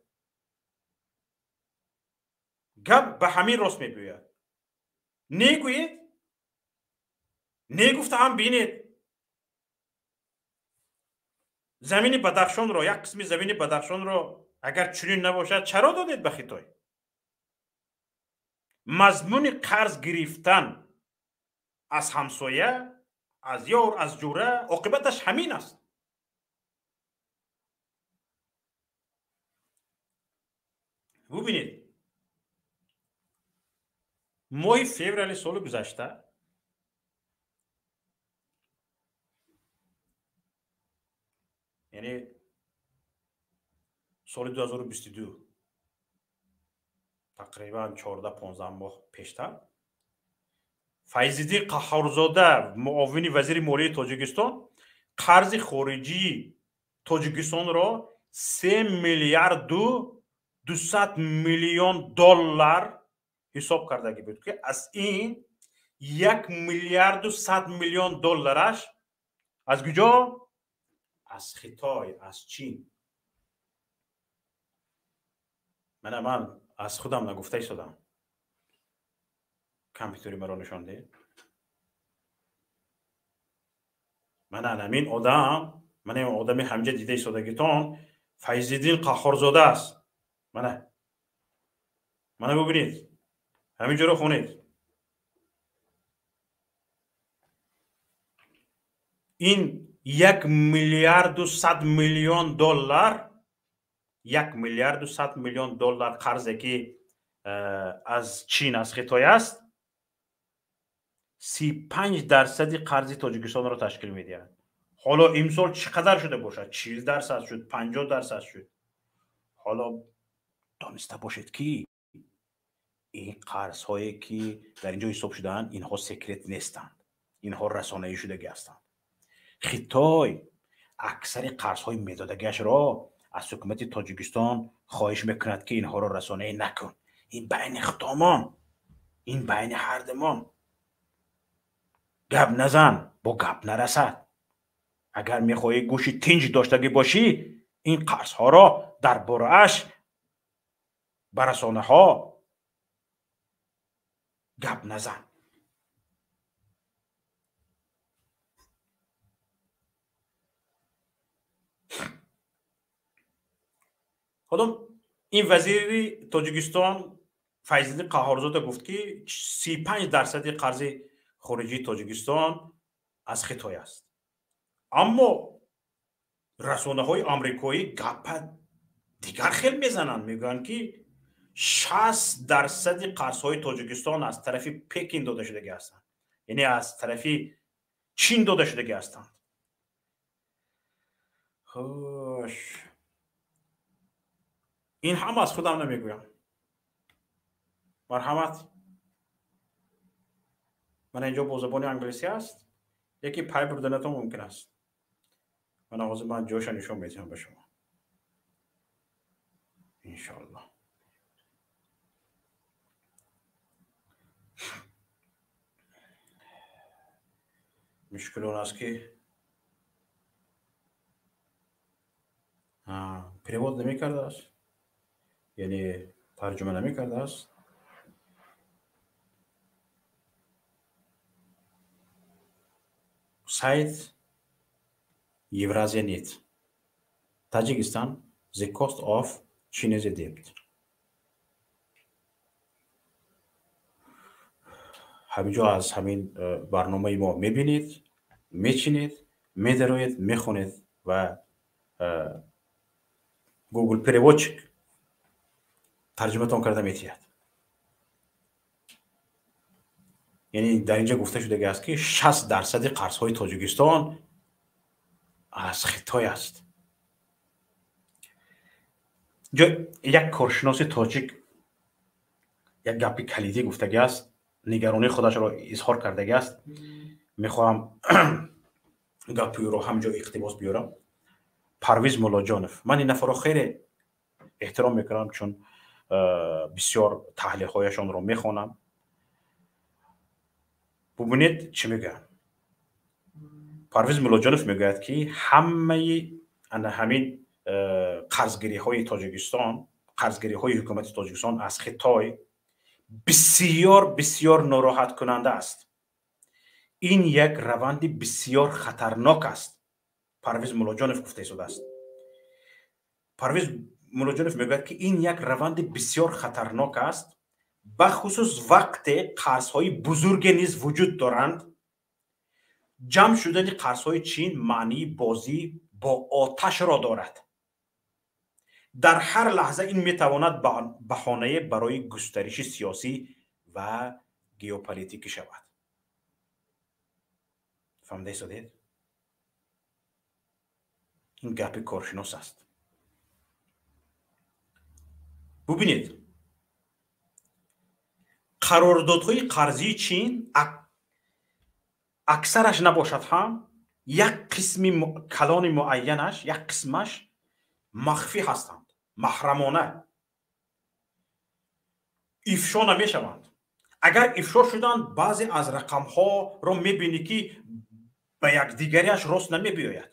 Speaker 2: гап ба ҳамин рост мебиёяд. негӯед, негуфтаам бинед. замини Бадахшонро, як қисми замини Бадахшонро агар чунин набошад, чаро додед ба Хитой? мазмуни қарз гирифтан аз ҳамсоя, аз ёр, аз ҷӯра, оқибаташ ҳамин аст. бубинед, моҳи феврали соли гузашта яъне соли 2022 тақрибан 14-15 моҳ пештар Файзиддин Қаҳорзода, муовини вазири молияи Тоҷикистон, қарзи хориҷии Тоҷикистонро 3 миллиарду 200 миллион доллар ҳисоб кардаги буд ки аз ин 1 миллиарду 100 миллион доллараш аз куҷо? аз Хитой, аз Чин. ман аз худам нагуфта истодам. компютери маро нишон дед. ман ҳамин одами ҳамҷа дида истодагитон Файзиддин Қаҳорзода аст. мана бубинед, ҳамин ҷоро хонед. ин 1 миллиарду 100 миллион доллар, 1 миллиарду 100 миллион доллар қарзе ки аз Чин, аз Хитой аст, 35% қарзи Тоҷикистонро ташкил медиҳад. ҳоло имсол чӣ қадар шуда бошад? 40% шуд, 50% шуд. ҳоло дониста бошед ки ин қарзҳое ки дар инҷо ҳисоб шудаанд, инҳо секрет нестанд. инҳо расонаӣ шудаги ҳастанд. Хитой аксари қарзҳои медодагиашро аз ҳукумати Тоҷикистон хоҳиш мекунад ки инҳоро расонаӣ накун. ин байни худомон, ин байни ҳардумон. гап назан, бо гап нарасад. агар мехоҳӣ гӯши тинҷ доштагӣ бошӣ, ин қарзҳоро дар борааш ба расонаҳо гап назан. ҳоло ин вазири Тоҷикистон Файзиддин Қаҳорзода гуфт ки 35% қарзи хориҷии Тоҷикистон аз Хитой аст. аммо расонаҳои амрикоӣ гапа дигар хел мезананд. мегӯянд ки 60% қарзҳои Тоҷикистон аз тарафи Пекин дода шудаги ҳастанд. яъне аз тарафи Чин дода шудаги ҳастанд. хош, ин ҳам аз худам намегӯям. марҳамат. мана инҷо бо забони англисӣ аст. яке пай бурданатон мумкин аст. ҳозир ман ҷоша нишон медиҳам ба шумо. иншоалло. мушкил он аст ки перевод намекардааст. яъне ترجمه نمی‌کرده است. سایت Евразия нет. Tajikistan, the cost of Chinese debt. همینجا از همین برنامه ما میبینید، میچینید، میدروید، میخونید و گوگل پریوچ ترجمه تان کرده میتید. یعنی در اینجا گفته شده است که 60% قرض های تاجیکستان از خطای است. یک کارشناس تاجیک یک گپی کلیدی گفته است، نگرانی خودش را اظهار کرده است. میخوام گپی رو همجا اقتباس بیارم. پرویز مولاجانов، من این نفر رو خیلی احترام میکنم چون بسیار تحلیل هایشان رو میخوانم. ببینید چی میگه. پرویز مولاجانов میگوید که همین قرضگیری های تاجیکستان، قرضگیری های حکومت تاجیکستان از خطای بسیار بسیار ناراحت کننده است. این یک روند بسیار خطرناک است. پرویز مولاجانов گفته شده است. پرویز مولاجانov میگوید که این یک روند بسیار خطرناک است، به خصوص وقتی قرض‌های بزرگ نیز وجود دارند. جمع شدن قرض‌های چین معنی بازی با آتش را دارد. در هر لحظه این میتواند بهانه برای گسترش سیاسی و ژئوپلیتیکی شود. فهمیده شدید؟ این گپ کارشناس است. ببینید قراردادهای قرضی چین اکثرش نباشد هم یک قسم کلان معینش، یک قسمش مخفی هستند، محرمانه افشا نمی شوند. اگر افشا شدند بعضی از رقم ها را میبینی که به یک دیگریش راست نمی بیاید.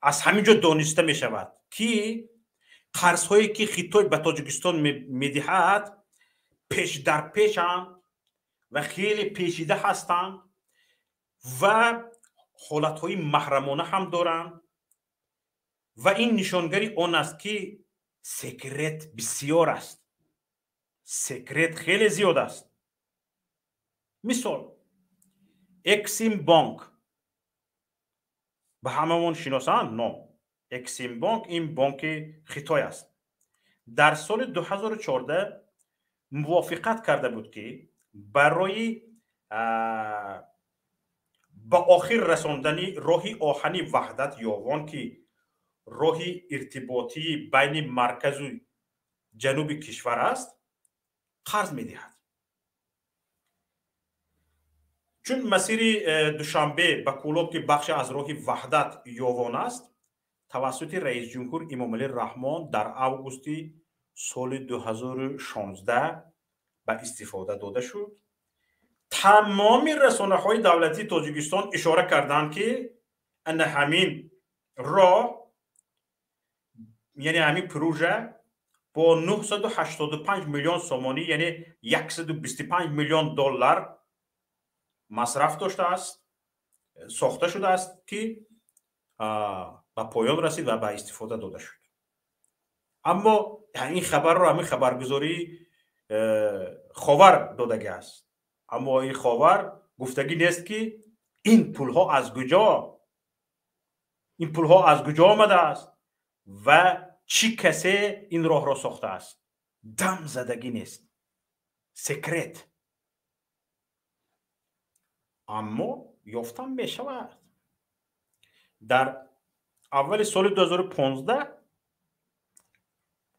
Speaker 2: از همینجا دانسته می شود که قرض هایی که خطای به تاجیکستان میدهد پیش در پیشند و خیلی پیچیده هستند و حالت های محرمانه هم دارند و این نشانگری آن است که سکرت بسیار است. سکرت خیلی زیاد است. مثال اکسیم بانک به هممون شناسند؟ نه. اکسیم بانک این بانک خطای است. در سال 2014 موافقت کرده بود که برای با آخر رساندن راهی آهنی وحدت یاوان که راهی ارتباطی بین مرکز و جنوب کشور است قرض میدهد. چون مسیر دوشنبه به کولاب که بخش از راه وحدت یاوان است توسط رئیس جمهور امامعلی رحمان در اوگوست سال 2016 به استفاده داده شد. تمام رسانه‌های دولتی تاجیکستان اشاره کردند که ان همین راه، یعنی همین پروژه با 985 میلیون سومانی یعنی 125 میلیون دلار مصرف داشته است، ساخته شده است که به پایان رسید و به استفاده داده شد. اما این خبر را همین خبرگزاری خاور دادگی است. اما این خاور گفتگی نیست که این پولها از کجا آمده است و چی کسی این راه را ساخته است. دم زدگی نیست. سکرت. اما یافتن می شود. در اول سال 2015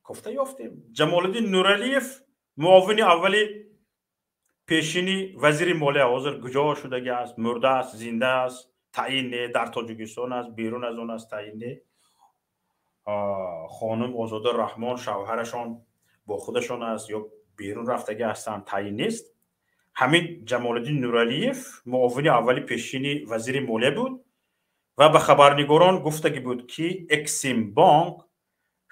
Speaker 2: گفته یافتیم جمالالدین نورعلیف معاون اولی پیشینی وزیر مالیه حاضر کجا شده است؟ مرده است، زنده است، تعیین در تاجیکستان است، بیرون از اون است تعیین. خانم آزاده رحمان شوهرشان با خودشان است یا بیرون رفتگی هستند تعیین نیست. همین جمالالدین نورعلیف معاون اولی پیشینی وزیر مالیه بود و به خبرنگاران گفتگی بود که اکسیم بانک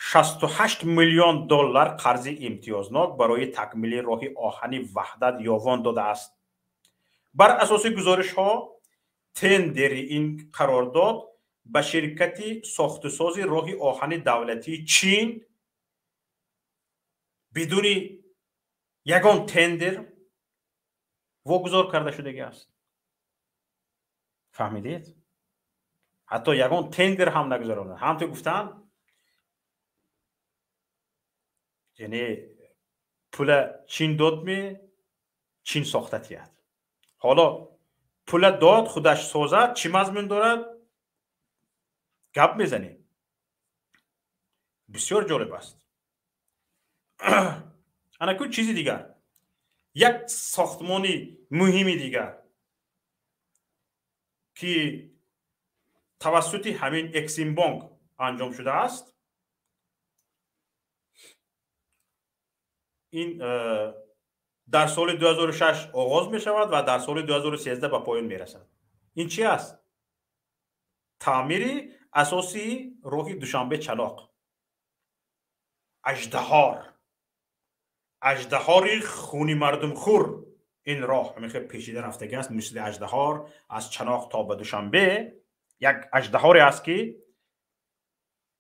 Speaker 2: 68 میلیون دلار قرض امتیازناک برای تکمیل راه آهن وحدت یاوان داده است. بر اساس گزارش ها تندر این قرارداد به شرکت ساختساز راه آهن دولتی چین بدون یگان تندر واگذار کرده شده است. فهمیدید؟ حتی یگان تندر هم نگذاردند. همونطور گفتن یعنی پول چین داد می چین ساخته تیاد. حالا پول داد خودش سازد چی مضمون دارد؟ گپ میزنیم. بسیار جالب است. انا چیزی دیگر، یک ساختمانی مهمی دیگر که توسط همین اکسیم بانک انجام شده است، این در سال 2006 آغاز می شود و در سال 2013 به پایان می رسد. این چی است؟ تعمیر اساسی راه دوشنبه چلاق. اژدهار خونی مردم خور. این راه همین خیلی پیچیده رفتگی است، مثل اژدهار از چناق تا به دوشنبه یک اژدهاری است که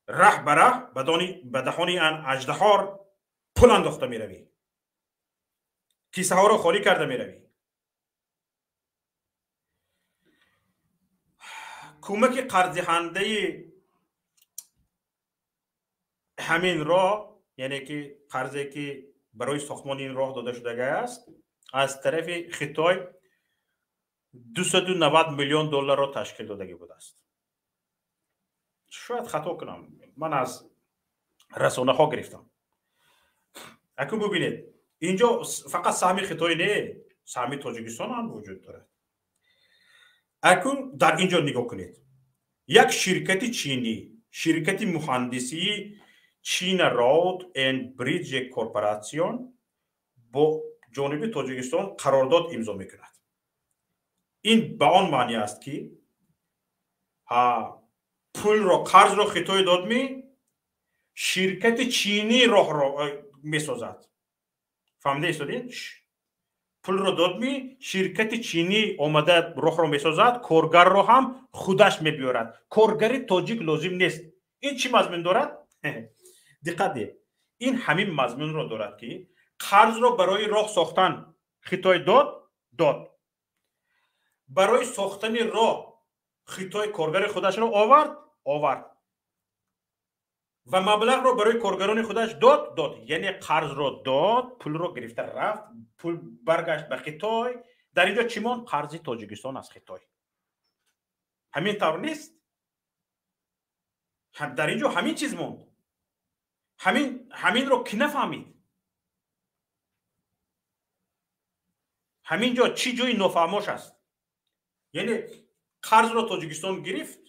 Speaker 2: ره به ره به دهان آن اژدهار پل انداخته می روی، کیسه ها را خالی کرده می روی. کمک قرض دهنده همین راه، یعنی که قرضی که برای ساختمان این راه داده شده است، از طرف خیتای 290 میلیون دلار را تشکیل داده بوده است. شاید خطا کنم، من از رسانه ها گرفتم. اکنون ببینید اینجا فقط سهم خیتای نه، سهم تاجیکستان هم وجود دارد. اکنون در اینجا نگاه کنید، یک شرکت چینی، شرکت مهندسی چین رود اند بریج کورپوراسیون با جانب تاجیکستان قرارداد امضا میکند. این به آن معنی است که پول را قرض را خیتای داد می شرکت چینی راه را میسازد. فهمیده ایستادین؟ پول را داد می شرکت چینی آمده راه را میسازد، کارگر را هم خودش میبیارد. کارگری تاجیک لازم نیست. این چی مضمون دارد؟ دقت ده. این همین مضمون را دارد که قرض را برای راه ساختن خیتای داد. برای ساختن راه خیتای کارگر خودش را آورد و مبلغ را برای کارگران خودش داد. یعنی قرض را داد، پول را گرفته رفت، پول برگشت به خیتای. در اینجا چی ماند؟ قرض تاجیکستان از خیتای. همین طور نیست؟ در اینجا همین چیز ماند. همین رو کی نفهمید؟ همین جا چی جای نفهمش است؟ یعنی قرض را تاجیکستان گرفت،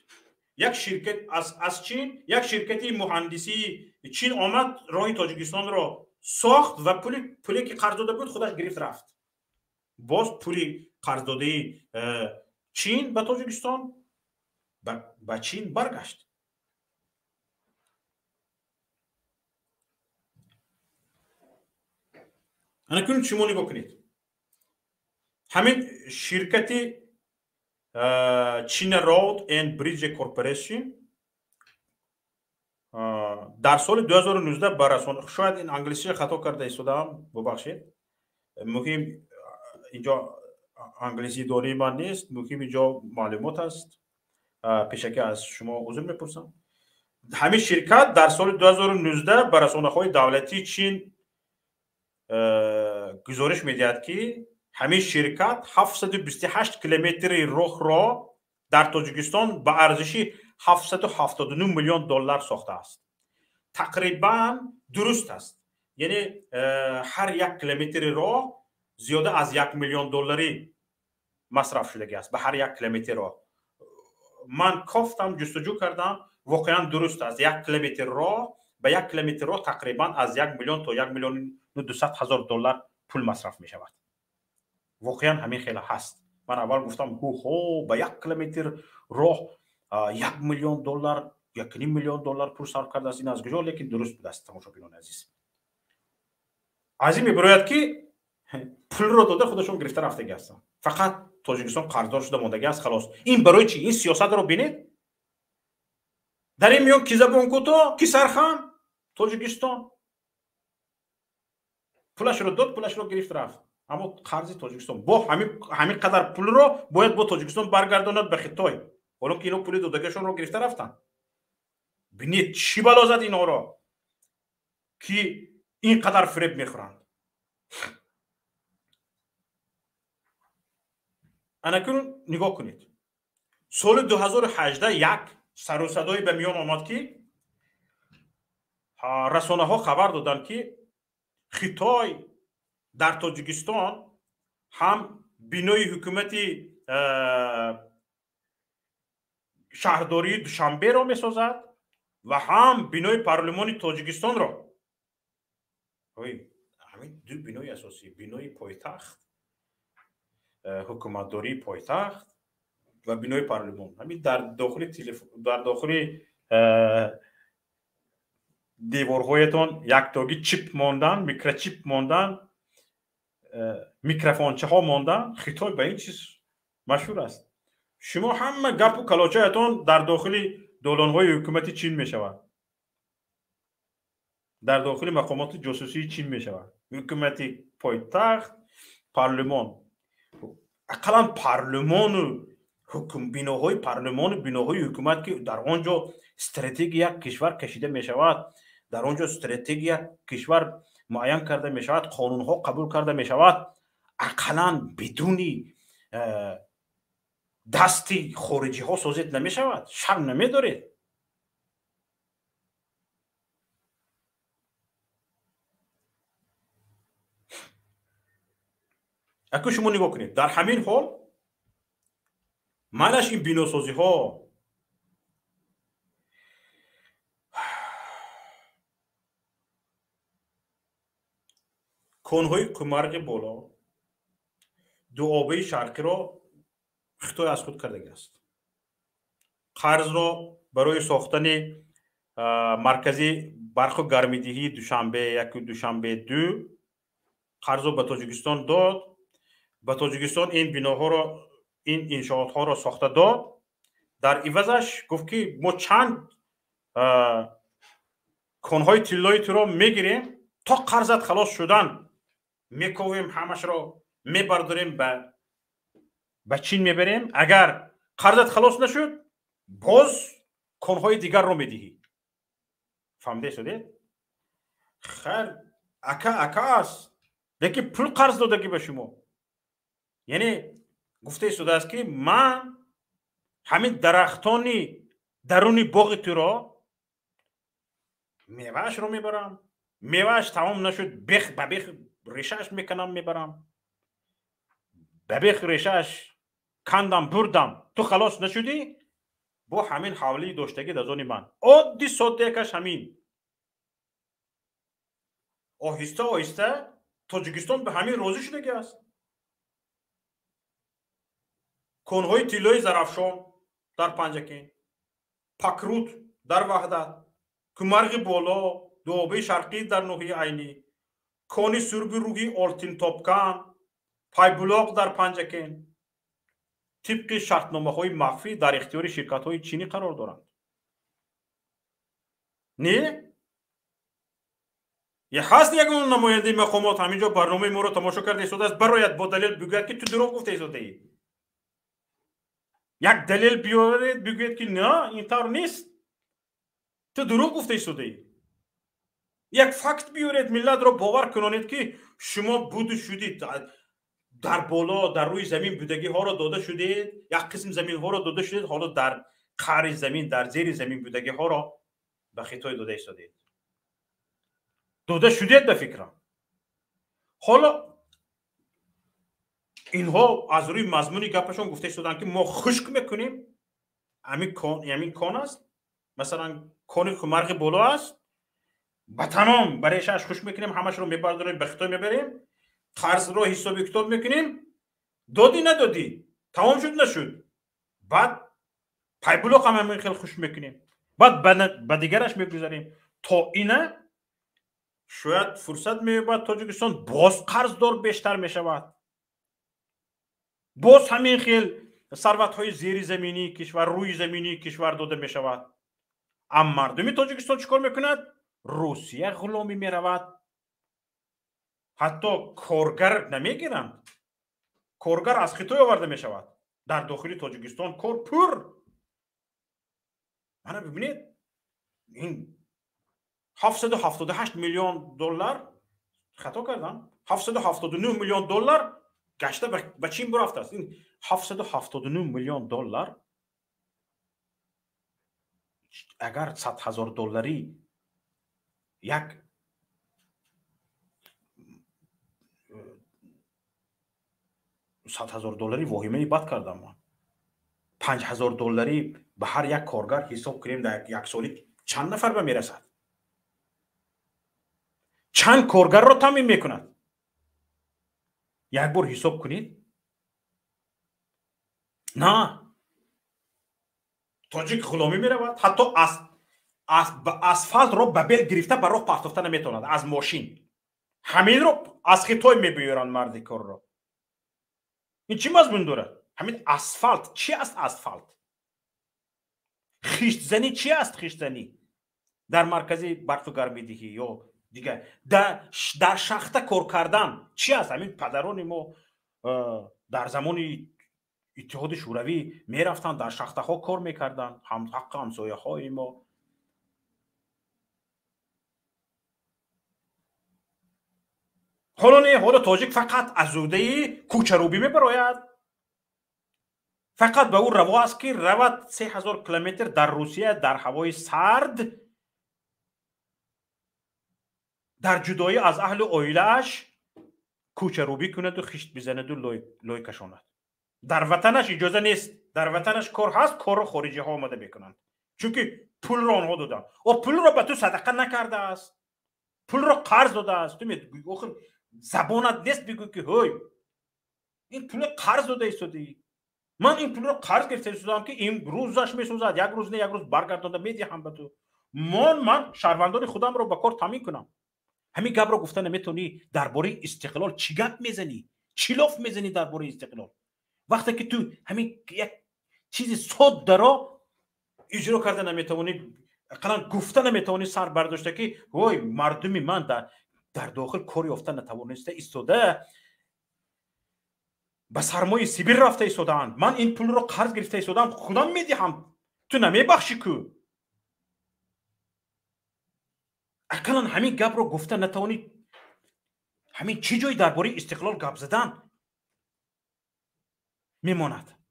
Speaker 2: یک شرکت از چین، یک شرکتی مهندسی چین آمد راه تاجیکستان را ساخت و پولی که قرض داده بود خودش گرفت رفت. باز پولی قرض داده چین به تاجیکستان به چین برگشت. اکنون شما نگاه کنید، همین شرکت چین رود اند بریج کورپوریشن در سال 2019 برسان، شاید این انگلیسی خطا کرده ایستادم، ببخشید، مهم اینجا انگلیسی داری من نیست، مهم اینجا معلومات است، پیشکی از شما عذر میپرسم. همین شرکت در سال 2019 به رسانه‌های دولتی چین گزارش میدهد که همین شرکت 728 کیلومتر راه را در تاجیکستان به ارزش 779 میلیون دلار ساخته است. تقریبا درست است. یعنی هر یک کیلومتر راه زیاده از 1 میلیون دلاری مصرف شده است به هر یک کیلومتر راه. من کافتم، جستجو کردم، واقعا درست است. 1 کیلومتر راه به 1 کیلومتر راه تقریبا از 1 میلیون تا 1 میلیون و 200 هزار دلار پول مصرف می شود. واقعا همین خیلی هست. من اول گفتم به 1 کیلومتر راه 1 میلیون دلار 1.5 میلیون دلار پول صرف کرده است این از کجا؟ لیکن درست بوده است تماشاگران عزیز. از این میبراید که پول رو داده خودشون گرفته رفتگی هستن، فقط تاجیکستان قرضدار شده موندگی است خلاص. این برای چی؟ این سیاست رو ببینید. در این میان کی زبون کوتاه کی سرخم؟ تاجیکستان پولش رو داد، پولش رو گرفت رفت. اما قرض تاجیکستان با همین قدر پول رو باید با تاجیکستان برگرداند به خطای، حالا که اینا پول دادگیشون رو گرفته رفتن. ببینید چی بلا زد اینا رو که این قدر فریب میخورند. اناکنون نگاه کنید، سال 2018 یک سر و صدایی به میان آمد که رسانه ها خبر دادن که خطای در تاجیکستان هم بینای حکومتی شهرداری دوشنبه را میسازد و هم بینای پارلمان تاجیکستان را. همین دو بینای اساسی، بینای پایتخت، حکومتداری پایتخت و بینای پارلمان، همین در داخل دیوارهایتان یک تاگی چیپ ماندن، میکروچیپ ماندن، میکروفونچه ها ماندن. خطای به این چیز مشهور است. شما همه گپ و کلاچهتان در داخل دالان‌های حکومتی چین میشود، در داخل مقامات جاسوسی چین میشود، حکومتی پایتخت، پارلمان. اقلا پارلمان حکم بیناهای پارلمان بیناهای حکومت که در آنجا استراتژی یک کشور کشیده می شود، در آنجا استراتژی یک کشور معین کرده می شود، قانون ها قبول کرده می شود، اقلا بدون دستی خارجی ها سازید نمی شود. شرم نمی دارید؟ اگه شما نگاه کنید در همین حال معنیش این بیناسازی ها کنهای کمرگ بالا دو آبه شرقی را خطای از خود کرده است. قرض را برای ساختن مرکزی برق و گرمیدهی دوشنبه یک و دوشنبه دو قرض را به تاجیکستان داد. به تاجیکستان این بناها را، این انشاءات ها را ساخته داد. در عوضش گفت که ما چند کنهای طلایی تو را میگیریم، تا قرضت خلاص شدن میکویم، همش را میبرداریم به چین میبریم. اگر قرضت خلاص نشد باز کنهای دیگر رو میدهی. فهمده شده؟ خیر اکا است، لیکن پول قرض دادگی به شما. یعنی گفته شده است که من همین درختانی درونی باغ تو را میوهش رو میبرم، میوهش تمام نشد به بیخ ریشهش میکنم میبرم، به بیخ ریشهش کندم بردم، تو خلاص نشدی، با همین حوالی داشتگی دزانی من عادی ساده کش همین آهسته آهسته تاجیکستان به همین راضی شدگی است. کنهای طلایی زرافشان در پنجکین، پاکروت در وحدت، کمرغ بالا دو آبه شرقی در ناحیه عینی، کانی سرب روحی آلتین تاپکان، پایبلاغ در پنجکین طبق شرطنامه های مخفی در اختیار شرکت های چینی قرار دارند. نه؟ یه هست یک نماینده مقامات همینجا برنامه ما رو تماشا کرده ایستاده است، برایت با دلیل بگوید که تو دروغ گفته ایستاده ای. یک دلیل بیارید بگوید که نه اینطور نیست، تو دروغ گفته ایستاده ای. یک فکت بیارید ملت رو باور کنونید که شما بود شدید، در بالا در روی زمین بودگی ها رو داده شدید، یک قسم زمین ها رو داده شدید، حالا در قعر زمین در زیر زمین بودگی ها رو به خطای داده ایستادید، داده شدید به فکرم. حالا اینها از روی مضمونی گپشون گفته شدن که ما خشک میکنیم، همین کان است، مثلا کانی که مرغ بالا است، با تمام برایش خشک میکنیم، همش رو میبرداریم به خطای میبریم، قرض رو حساب کتاب میکنیم، دادی ندادی تمام شد نشد، بعد پای بلوک هم خیلی خوش میکنیم، بعد به دیگرش میگذاریم تا اینه شاید فرصت می‌یابد تاجیکستان باز قرضدار بیشتر میشود، باز همین خیل ثروت‌های زیر زمینی کشور روی زمینی کشور داده میشود. اما مردم تاجیکستان چیکار میکند؟ روسیه غلامی میرود. حتی کارگر نمیگیرند، کارگر از خطای آورده میشود. در داخل تاجیکستان کار پر. منو ببینید این 778 میلیون دلار خطا کردم، 779 میلیون دلار گشته به چین برفته است. این 779 میلیون دلار اگر 100,000 دلاری یک 100,000 دلاری واهمه بد کردم من. 5,000 دلاری به هر یک کارگر حساب کنیم در یک سالی چند نفر به میرسد؟ چند کارگر را تامین میکند؟ یک بار حساب کنید. نه، تاجیک غلامی میرود، حتی اسفالت را به بل گرفته به راه پرتافته نمیتواند، از ماشین همین رو از خطای میبیرند مرد کار را. این چی مضمون داره؟ همین اسفالت چی است؟ اسفالت خشت زنی چی است؟ خشت زنی در مرکزی برف و گرمیدگی یا دیگه در شخته کار کردن چی است؟ همین پدران ما در زمان اتحاد شوروی میرفتن در شخته ها کار میکردن، حق همسایه های ما. حالا نه، حالا تاجیک فقط از روده کوچروبی میبراید، فقط به او روا است که رود 3000 کیلومتر در روسیه در هوای سرد در جدایی از اهل و عائله‌اش کوچروبی کند و خشت بزند و لای کشاند. در وطنش اجازه نیست، در وطنش کار هست، کار خارجی ها آمده میکنند، چون که پول را آنها دادن و پول را به تو صدقه نکرده است، پول را قرض داده است. تو میگویی آخر زبانت نیست بگو که هی این پول قرض داده ایستادی، من این پول را قرض گرفته ایستادم که این روزش میسوزد، یک روز نه یک روز برگردانده میدهم به تو. من شهروندان خودم را به کار تامین کنم. همین گپ را گفته نمیتونی درباره استقلال چی گپ میزنی؟ چی لاف میزنی درباره استقلال؟ وقتی که تو همین یک چیز ساده را اجرا کرده نمیتونی، اقلا گفته نمیتونی، سر برداشته که وای مردمی من در داخل کاری یافته نتوانسته ایستاده، به سرمایه سیبیل رفته ایستادند، من این پول رو قرض گرفته ایستادم، خودم میدهم، تو نمیبخشی کو؟ اقلا همین گپ رو گفته نتوانی، همین چی جای درباره استقلال گپ زدن میماند؟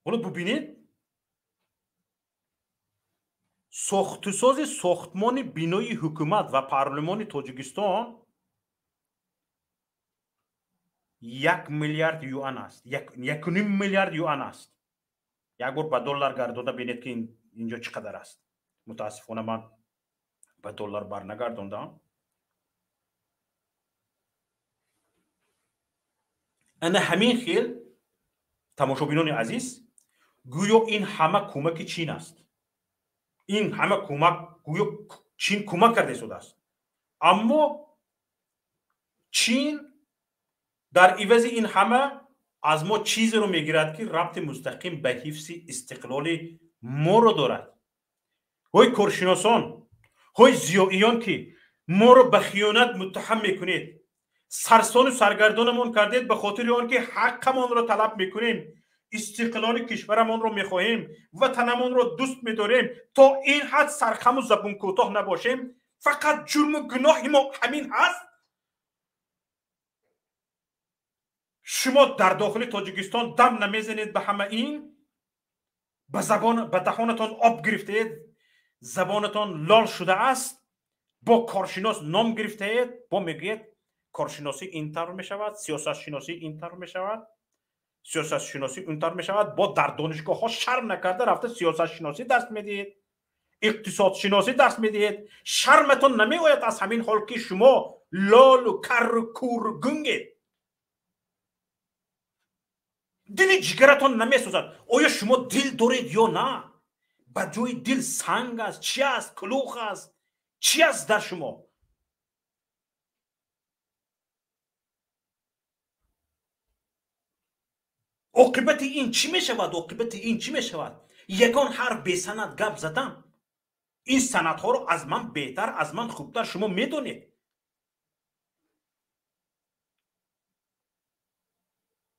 Speaker 2: حالا ببینید ساختساز ساختمان بینای حکومت و پارلمان تاجیکستان 1 میلیارد یوان است، 1.5 میلیارد یوان است. یک بار به دلار گردونده بینید که اینجا چقدر است. متاسفانه من به دلار برنگردوندم. انا همین خیل تماشابینان عزیز، گویا این همه کمک چین است، این همه کمک گویا چین کمک کرده شده است، اما چین در عوض این همه از ما چیزی رو میگیرد که ربط مستقیم به حفظ استقلال ما رو دارد. های کارشناسان، های زیائیان که ما رو به خیانت متهم میکنید، سرسان و سرگردانمون کردید به خاطر آن که حقمان را طلب میکنیم، استقلال کشورمان را میخواهیم، وطنمان را دوست میداریم، تا این حد سرخم و زبون کوتاه نباشیم. فقط جرم و گناه ما همین هست. شما در داخل تاجیکستان دم نمیزنید به همه این، به دهانتان آب گرفتید، زبانتان لال شده است، با کارشناس نام گرفتید، با میگید کارشناسی اینطور می شود، سیاست شناسی اینطور می شود، سیاست شناسی اونطور می شود. با در دانشگاه ها شرم نکرده رفته سیاست شناسی درس میدید، اقتصاد شناسی درس میدید. شرمتون نمی آید از همین حال که شما لال و کر و کور گنگید؟ دل جگرتان نمیسوزد. آیا شما دل دارید یا نه؟ با جای دل سنگ است، چی است؟ کلوخ است، چی است در شما؟ عاقبت این چی می شود؟ عاقبت این چی می شود؟ یگان حرف بی سند گپ زدم. این سندها رو از من بهتر، از من خوبتر شما میدونید.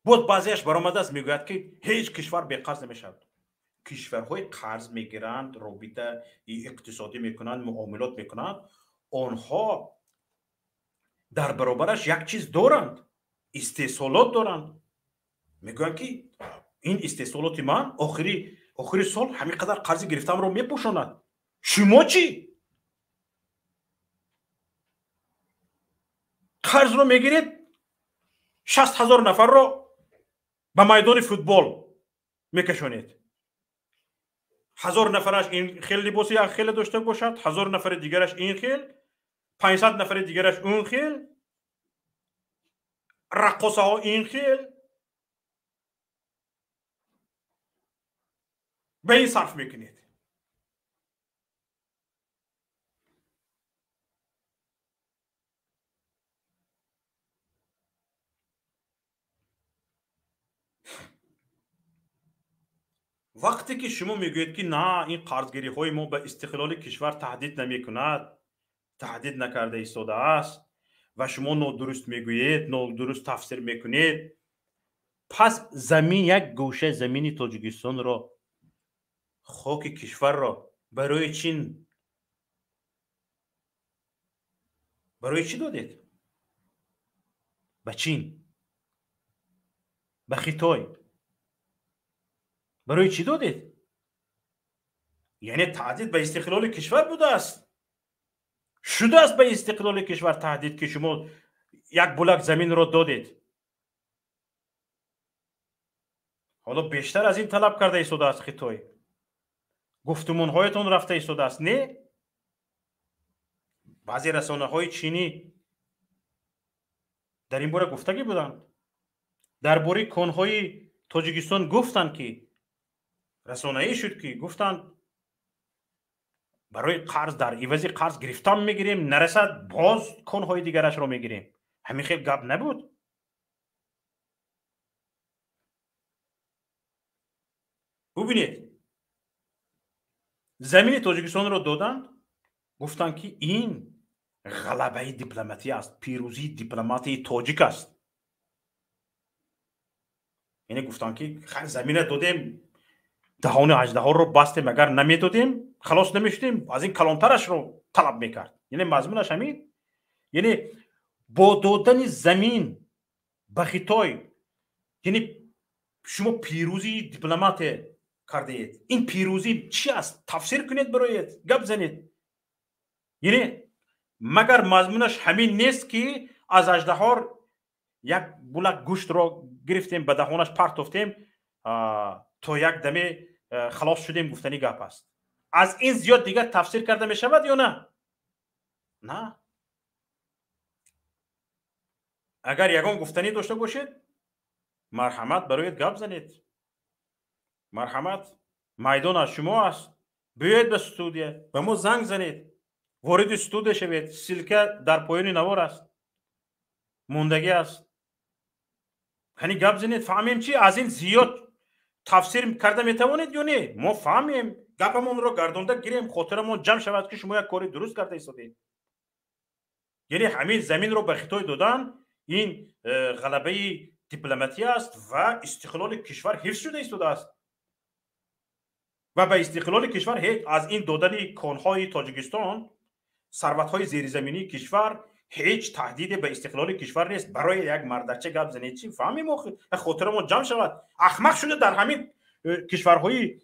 Speaker 2: بود بعضیش برآمده است میگوید که هیچ کشور به قرض نمیشود. کشورهای قرض میگیرند، رابطه اقتصادی میکنند، معاملات میکنند، آنها در برابرش یک چیز دارند، استحصالات دارند. میگویند که این استحصالات من آخری سال همین قدر قرض گرفتم رو میپوشاند. شما چی؟ قرض رو میگیرید 60,000 نفر رو به میدان فوتبال میکشونید. 1000 نفرش این خیل لباس یک خیل داشته باشد، 1000 نفر دیگرش این خیل، 500 نفر دیگرش اون خیل، رقاصه ها این خیل. به این صرف میکنید. وقتی که شما میگویید که نه این قرضگیری های ما به استقلال کشور تهدید نمی کند، تهدید نکرده ایستاده است و شما نادرست میگویید، نادرست تفسیر میکنید، پس زمین یک گوشه زمین تاجیکستان را، خاک کشور را برای چین، برای چی دادید؟ به چین، به خیتای، برای چی دادید؟ یعنی تهدید به استقلال کشور بوده است. شده است به استقلال کشور تهدید که شما یک بلک زمین را دادید. حالا بیشتر از این طلب کرده ایستاده است خیتای. گفتمان هایتون رفته ایستاده است. نه؟ بعضی رسانه های چینی در این باره گفتگی بودند. درباره کانهای تاجیکستان گفتند که رسانه‌ای شد که گفتند برای قرض در عوض قرض گرفتم میگیریم، نرسد باز کانهای دیگرش رو میگیریم. همین خیلی گپ نبود. ببینید زمین تاجیکستان رو دادند، گفتند که این غلبه دیپلماتی است، پیروزی دیپلماتی تاجیک است. یعنی گفتند که زمین دادیم، دهان اژدها رو بستیم، اگر نمیدادیم خلاص نمیشدیم، از این کلانترش رو طلب میکرد. یعنی مضمونش همین. یعنی با دادن زمین به خیتای، یعنی شما پیروزی دیپلمات کرده اید. این پیروزی چی است؟ تفسیر کنید، برایت گپ زنید. یعنی مگر مضمونش همین نیست که از اژدها یک بلک گوشت رو گرفتیم، به دهانش پرتافتیم تا یک دمه خلاص شدیم، گفتنی گپ است. از این زیاد دیگر تفسیر کرده می شود یا نه؟ نه. اگر یگان گفتنی داشته باشید، مرحمت برایت گپ زنید. مرحمت، میدان از شما است. بیایید به استودیو، به ما زنگ زنید، وارد استودیو شوید. سلکه در پایان نوار است، موندگی است. یعنی گپ زنید، فهمیم چی؟ از این زیاد تفسیر کرده میتوانید یا نه؟ ما فهمیم، گپمون رو گردونده گیریم، خاطرمون جمع شود که شما یک کاری درست کرده ایستادید. یعنی همین زمین رو به خیتای دادن، این غلبه دیپلماتی است و استقلال کشور حفظ شده ایستاده است. و به استقلال کشور از این دادن کانهای تاجیکستان، ثروت‌های زیرزمینی کشور، هیچ تهدیدی به استقلال کشور نیست. برای یک مردچه گپ زنید چی؟ فهمیم خاطرمون جمع شود. احمق شده در همین کشورهای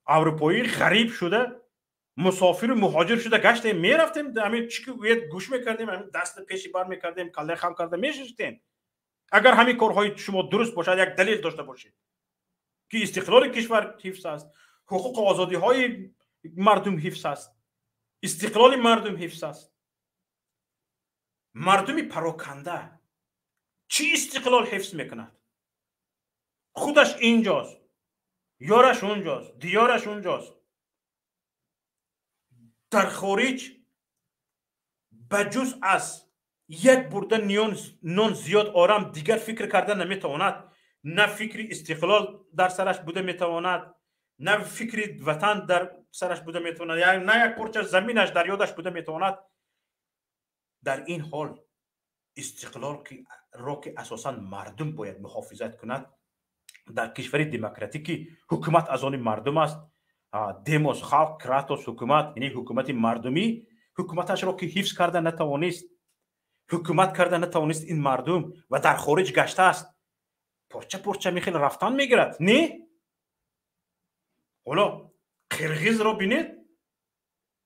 Speaker 2: اروپایی غریب شده، مسافر و مهاجر شده گشتیم، میرفتیم همین چی که گوش میکردیم، همین دست پیشی بر میکردیم، کله خم کرده میشستیم. اگر همین کارهای شما درست باشد، یک دلیل داشته باشید که استقلال کشور حفظ است، حقوق و آزادی های مردم حفظ است، استقلال مردم حفظ است. مردم پراکنده چی استقلال حفظ میکند؟ خودش اینجاست، یارش اونجاست، دیارش اونجاست. در خارج بجز از یک برده نون زیاد آرام دیگر فکر کردن نمیتواند. نه فکر استقلال در سرش بوده میتواند، نه فکر وطن در سرش بوده میتواند، یعنی نه یک پرچه زمینش در یادش بوده میتواند. در این حال استقلال را که اساسا مردم باید محافظت کند، در کشور دموکراتیکی حکومت از آن مردم است. دموس خلق، کراتوس حکومت، یعنی حکومت مردمی، حکومتش را که حفظ کرده نتوانست، حکومت کرده نتوانست این مردم و در خارج گشته است. پرچه پرچه میخیل رفتن میگیرد. نه حالا قرغیز را بینید،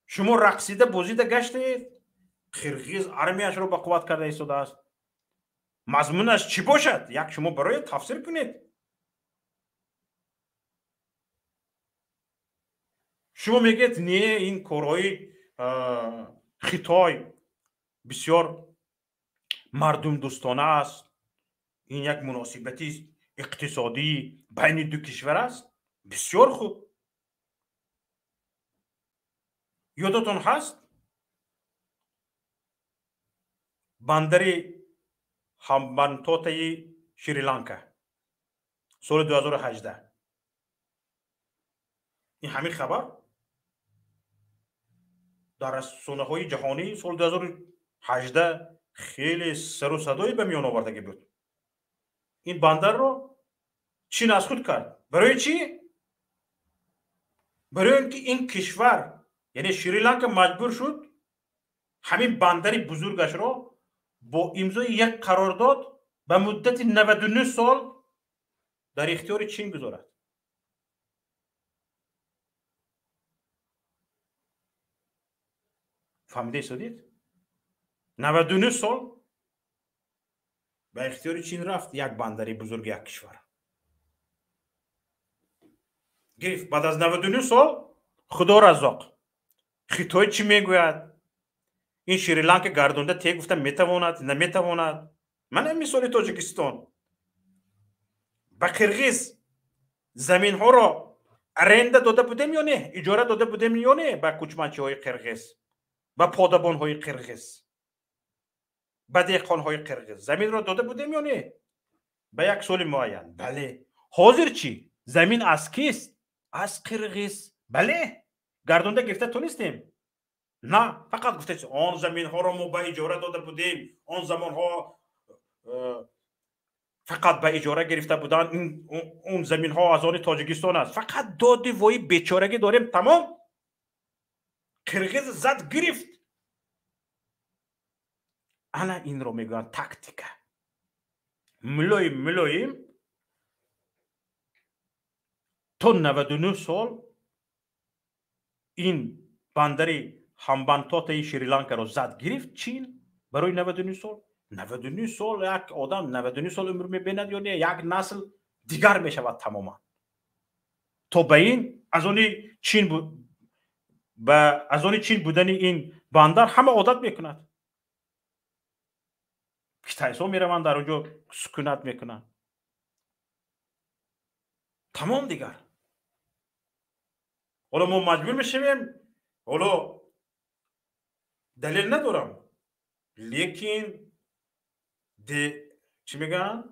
Speaker 2: شما رقصیده بازیده گشتید، قرغیز ارمیش را به قوت کرده ایستاده است. مضمونش چی باشد یک شما برای تفسیر کنید. شما میگید نه این کارهای خیتای بسیار مردم دوستانه است، این یک مناسبتی اقتصادی بین دو کشور است. بسیار خوب. یادتون هست بندر همبنتوته شریلانکا سال 2018 این همین خبر در رسانه‌های جهانی سال 2018 خیلی سر و صدایی به میان آوردگی بود. این بندر رو چین از خود کرد. برای چی؟ برای اینکه این کشور یعنی شریلانکا مجبور شد همین بندر بزرگش رو با امضای یک قرارداد به مدت 99 سال در اختیار چین گذارد. فهمیده شدید؟ 99 سال به اختیار چین رفت یک بندر بزرگ یک کشور. گرفت بعد از 99 سال خدا رزاق. خیتای چی میگوید؟ این شریلانکا گردونده تی گفته میتواند نمیتواند. من مثال تاجیکستان با قرغیز زمین ها را ارنده داده بودیم یا نه؟ اجاره داده بودیم یا نه؟ با کوچمنچی های قرغیز، با پادبان های قرغیز، با دهقان های قرغیز زمین را داده بودیم یا نه؟ با یک سال معین. بله. حاضر چی؟ زمین از کیست؟ از قرغیز. بله. گردونده گرفته تونستیم؟ نه، فقط گفته آن زمین ها را ما به اجاره داده بودیم، آن زمان ها فقط به اجاره گرفته بودن، اون زمین ها از آن تاجیکستان است. فقط دادی وای بیچارگی داریم. تمام. قرغیز زد گرفت. انا این رو میگن تاکتیکا. ملایم تا 99 سال این بندری همبنتوته شریلانکا رو زد گرفت چین. برای 99 سال 99 سال یک آدم 99 سال عمر میبیند یا نه؟ یک نسل دیگر میشود تماما. تا به این از آن چین بودن این بندر همه عادت میکند. کشتی‌ها میروند در اونجا سکونت میکنند. تمام دیگر. حالا ما مجبور میشیم، حالا دلیل ندارم، لیکن چی میگن؟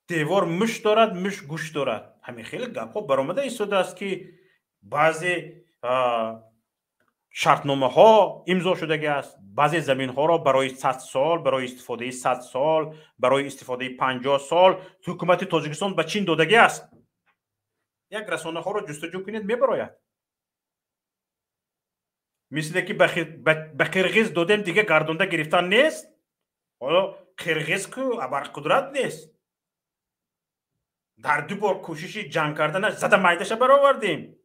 Speaker 2: دیوار مش دارد، مش گوش دارد. همین خیلی گپ ها برآمده ایستاده است که بعضی شرطنامه ها امضا شده است، بعضی زمین ها را برای 100 سال، برای استفاده 100 سال، برای استفاده 50 سال حکومت تاجیکستان به چین دادگی است. یک رسانه ها را جستجو کنید میبراید. مثل که به قرغیز دادیم دیگه گردونده گرفتن نیست. حالا قرغیز که ابرقدرت نیست. در 2 بار کوشش جنگ کردنش زده میدهش برآوردیم.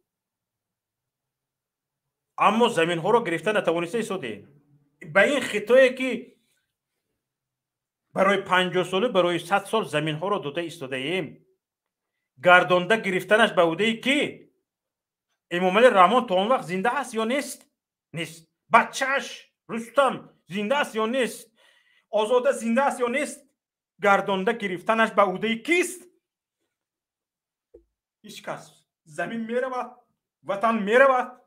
Speaker 2: اما زمین ها رو گرفتن نتوانسته ایستاده. به این خطایی که برای 50 سال، برای 100 سال زمین ها رو داده ایستاده ایم. گردونده گرفتنش به عهده کی؟ امامعلی رحمان تا اون وقت زنده است یا نیست؟ نیست. بچهش رستم زنده است یا نیست؟ آزاده زنده است یا نیست؟ گردانده گرفتنش به عهده کیست؟ هیچ کس. زمین میرود، وطن میرود،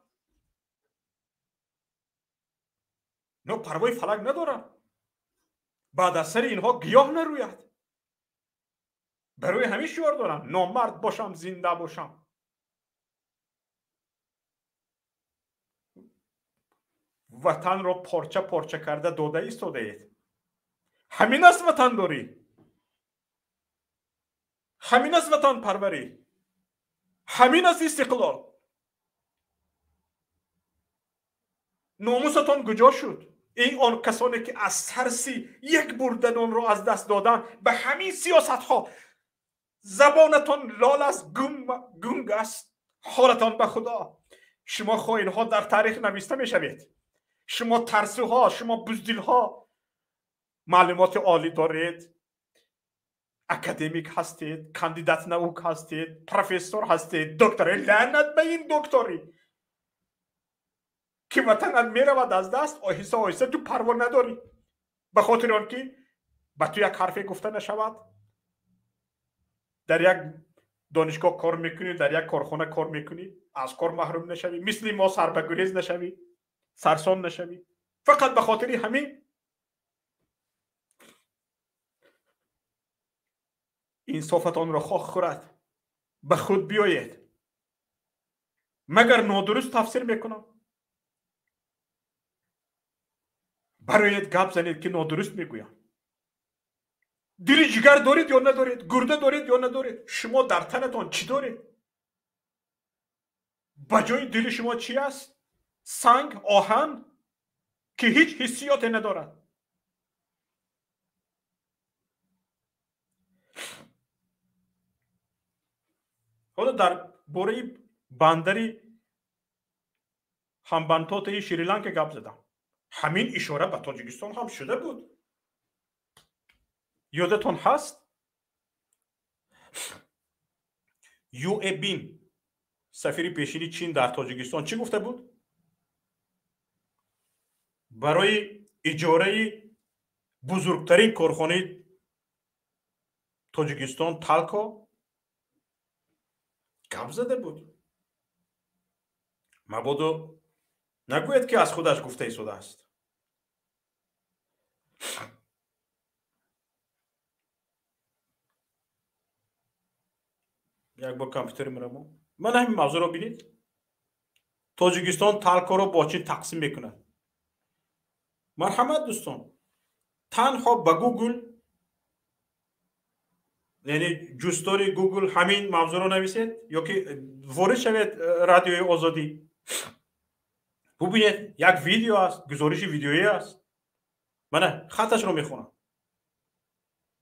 Speaker 2: نه پروای فلک ندارن. بعد از سر اینها گیاه نروید. برای همین شعار دارن نامرد باشم زنده باشم. وطن را پارچه پارچه کرده داده ایستاده اید. همین است وطن داری، همین است وطن پروری، همین است استقلال. ناموستان کجا شد؟ این آن کسانی که از ترسی یک بردنان را از دست دادن به همین سیاست ها. زبانتان لال است، گنگ است. حالتان به خدا. شما خائن ها در تاریخ نوشته می شوید. شما ترسو ها، شما بزدل ها. معلومات عالی دارید، اکادمیک هستید، کاندیدات نوک هستید، پروفسور هستید، دکتر. لعنت به این دکتری که وطنت میرود از دست. آهسته آهسته تو پروا نداری به خاطر آنکه به تو یک حرفی گفته نشود. در یک دانشگاه کار میکنی، در یک کارخانه کار میکنی، از کار محروم نشوی، مثل ما سر به گریز نشوی، سرسام نشوی، فقط به خاطر همین. انصافتان را خاک خورد. به خود بیایید. مگر نادرست تفسیر میکنم؟ برایت گپ زنید که نادرست میگویم. دل جگر دارید یا ندارید؟ گرده دارید یا ندارید؟ شما در تنتان چی دارید؟ بجای دل شما چی است؟ سنگ، آهن که هیچ حسیات ندارد. حالا در باره بندری همبنتوت شریلانکا گپ زدم. همین اشاره به تاجیکستان هم شده بود. یادتون هست؟ یو ای بین سفیر پیشین چین در تاجیکستان چی گفته بود؟ برای اجاره بزرگترین کارخانه تاجیکستان تالکو گپ زده بود. مبادا نگوید که از خودش گفته ایستاده است. یک بار کامپیوتر مرمو من همین موضوع رو بینید. تاجیکستان تالکو رو با چین تقسیم میکنه. مرحمت دوستان، تنها با گوگل، یعنی جستاری گوگل همین موضوع رو نویسید یا که وارد شوید رادیوی آزادی ببینید یک ویدیو است، گزارش ویدیویی است. من خطش رو میخونم.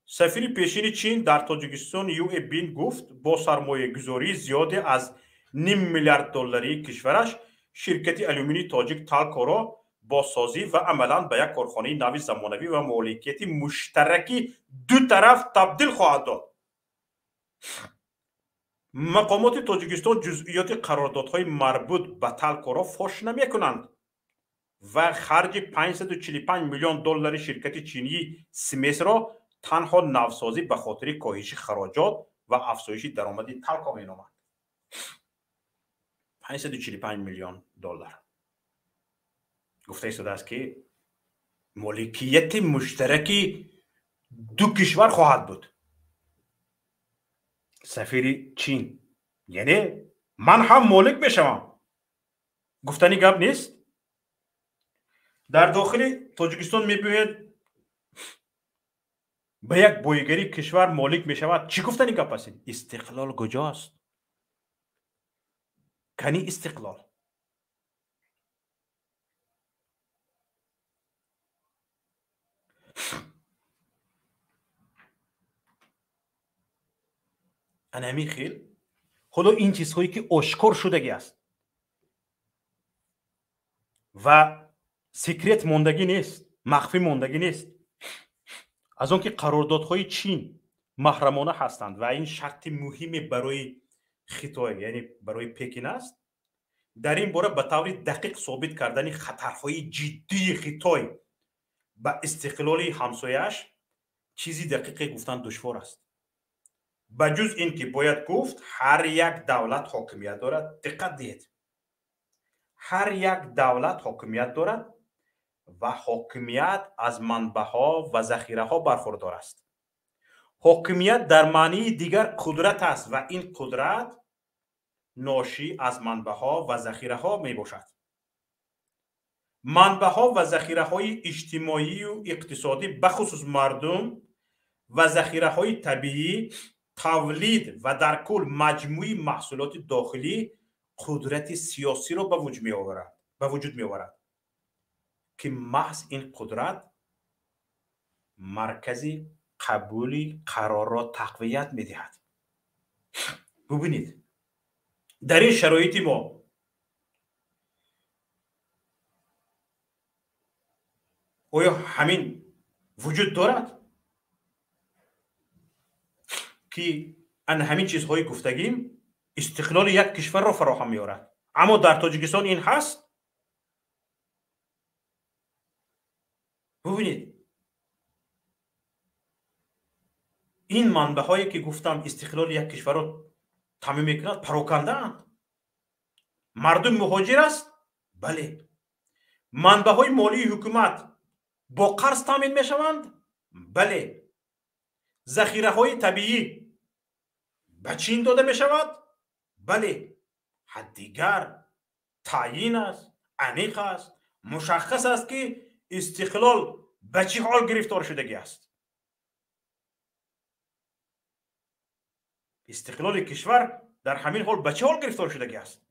Speaker 2: سفیر پیشین چین در تاجیکستان یو ای بین گفت با سرمایه گذاری زیادی از نیم میلیارد دلاری کشورش شرکت آلومینی تاجیک تالکو را با سازی و عملا به یک کارخانه نوی زمانوی و مالکیتی مشترکی دو طرف تبدیل خواهد داد. مقامات تاجیکستان جزئیات قراردادهای مربوط به تالکو را فاش نمی کنند و خرج 545 میلیون دلار شرکت چینی سیمنس را تنها نوسازی به خاطر کاهش خراجات و افزایش درآمد تالکو می نامند. 545 میلیون دلار گفته ایستاده است که مالکیت مشترکی دو کشور خواهد بود. سفیر چین یعنی من هم مالک بشم. گفتنی گپ نیست. در داخل تاجیکستان میبینید به یک بایگری کشور مالک میشود. چی گفتنی گپ است؟ استقلال کجاست؟ کنی استقلال. انمی خیل حالا این چیزهایی که آشکار شدگی است و سیکرت موندگی نیست، مخفی موندگی نیست. از اون که قراردادهای چین محرمانه هستند و این شرط مهمی برای خطای یعنی برای پکین است. در این باره به طور دقیق ثابت کردن خطرهای جدی خطای به استقلال همسایش چیزی دقیقی گفتن دشوار است. بجز این که باید گفت هر یک دولت حاکمیت دارد. دقت دهید، هر یک دولت حاکمیت دارد و حاکمیت از منبع‌ها و ذخیره‌ها برخوردار است. حاکمیت در معنی دیگر قدرت است و این قدرت ناشی از منبع‌ها و ذخیره‌ها می باشد. منبع‌ها و ذخیره‌های اجتماعی و اقتصادی بخصوص مردم و ذخیره‌های طبیعی، تولید و در کل مجموعی محصولات داخلی قدرت سیاسی را به وجود می آورد که محض این قدرت مرکزی قبولی قرار را تقویت می دهد. ببینید در این شرایط ما آیا همین وجود دارد که ان همین چیزهای گفتگیم استقلال یک کشور را فراهم می آورد؟ اما در تاجیکستان این هست. ببینید این منبع هایی که گفتم استقلال یک کشور را تامین میکند پراکنده اند. مردم مهاجر است؟ بله. منبع های مالی حکومت با قرض تامین میشوند؟ بله. ذخیره های طبیعی به چین داده می شود؟ بله. حد دیگر تعیین است، عمیق است، مشخص است که استقلال به چه حال گرفتار شدگی است. استقلال کشور در همین حال به چه حال گرفتار شدگی است.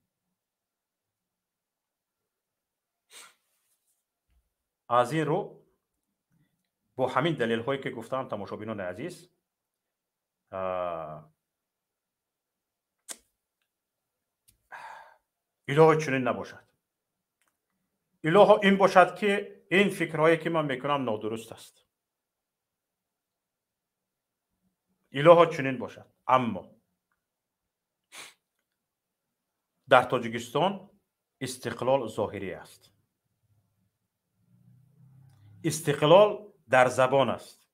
Speaker 2: از این رو با همین دلیل هایی که گفتم تماشابینان عزیز، اله چنین نباشد. اله این باشد که این فکرهایی که من میکنم نادرست است. اله چنین باشد. اما در تاجیکستان استقلال ظاهری است. استقلال در زبان است.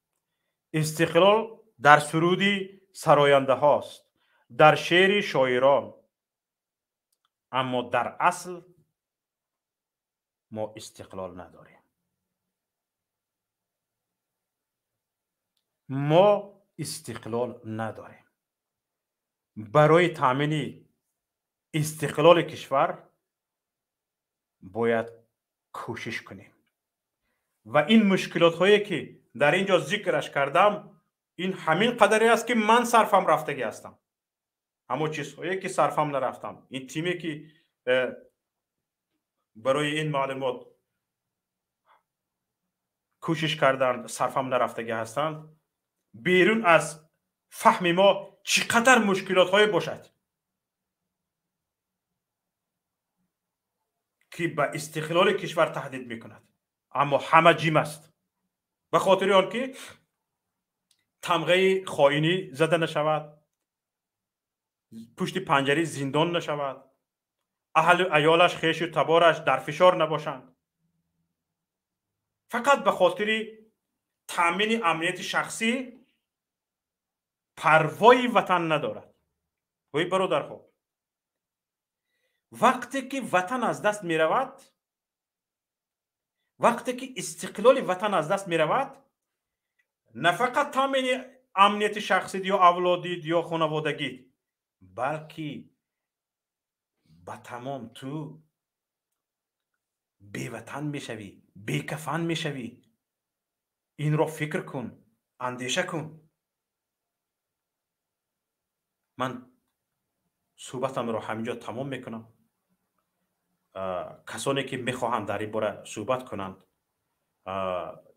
Speaker 2: استقلال در سرودی سراینده هاست، در شعر شاعران. اما در اصل ما استقلال نداریم. ما استقلال نداریم. برای تامین استقلال کشور باید کوشش کنیم و این مشکلات هایی که در اینجا ذکرش کردم این همین قدری است که من صرفم رفتگی هستم. اما چیزهایی که صرفم نرفتم، این تیمی که برای این معلومات کوشش کردن صرفم نرفتگی هستند، بیرون از فهم ما چقدر مشکلات های باشد که به استقلال کشور تهدید میکند، اما همه جیم است. به خاطر آن که تمغه خائنی زده نشود، پشت پنجره زندان نشود، اهل و عیالش، خویش و تبارش در فشار نباشند، فقط به خاطر تامین امنیت شخصی پروای وطن ندارد. وای برادرها، وقتی که وطن از دست می رود، وقتی که استقلال وطن از دست می رود، نه فقط تامین امنیت شخصی یا اولادی یا خانوادگی، بلکه با تمام تو بی وطن می شوی، بی کفن می شوی. این را فکر کن، اندیشه کن. من صحبتم را همینجا تمام میکنم. کسانی که میخواهند در این باره صحبت کنند،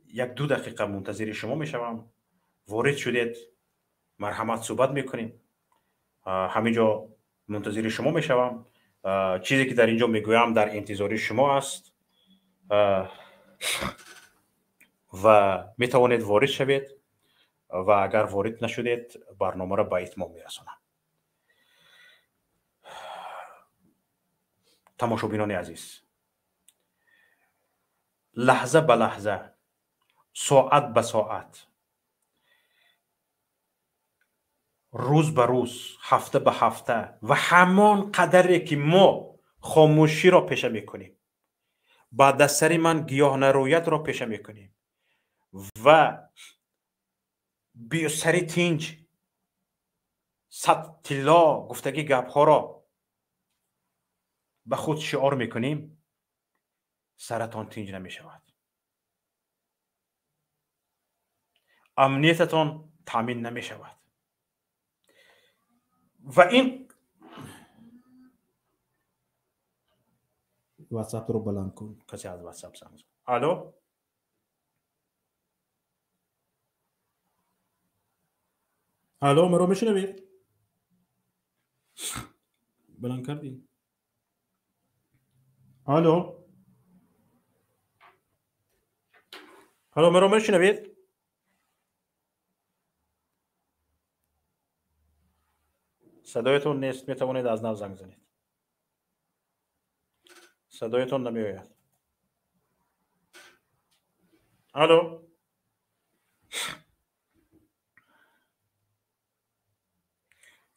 Speaker 2: 1-2 دقیقه منتظر شما میشوم. وارد شدید، مرحمت صحبت میکنیم. همینجا منتظر شما میشوم. چیزی که در اینجا میگویم در انتظار شما است و میتوانید وارد شوید و اگر وارد نشدید برنامه را به اتمام میرسانم. تماشابینان عزیز، لحظه به لحظه، ساعت به ساعت روز به روز، هفته به هفته و همان قدری که ما خاموشی را پیشه میکنیم، با دستری من گیاه نرویت را پیشه میکنیم و بیوسری تینج صد تلا گفتگی گپ ها را به خود شعار میکنیم، سرتان تینج نمی شود، امنیتتان تامین نمی شود. و این واتساپ رو بلند کن، کسی از واتساپ زنگ زد. الو الو، مرا میشنوید؟ بلند کردی؟ الو الو، مرا میشنوید؟ صدایتون نیست، میتوانید از نو زنگ زنید. صدایتون نمیآید. الو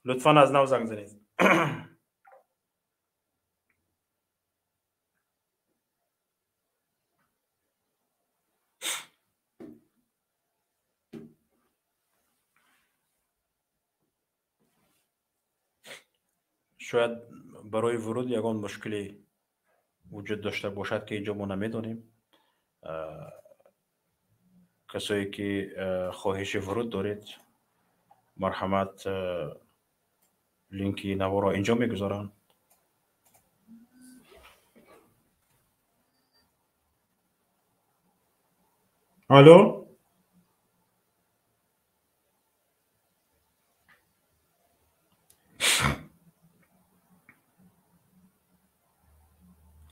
Speaker 2: لطفاً از نو زنگ زنید. شاید برای ورود یگان مشکلی وجود داشته باشد که اینجا ما نمیدونیم. کسایی که خواهش ورود دارید مرحمت لینکی نو را اینجا میگذارن. الو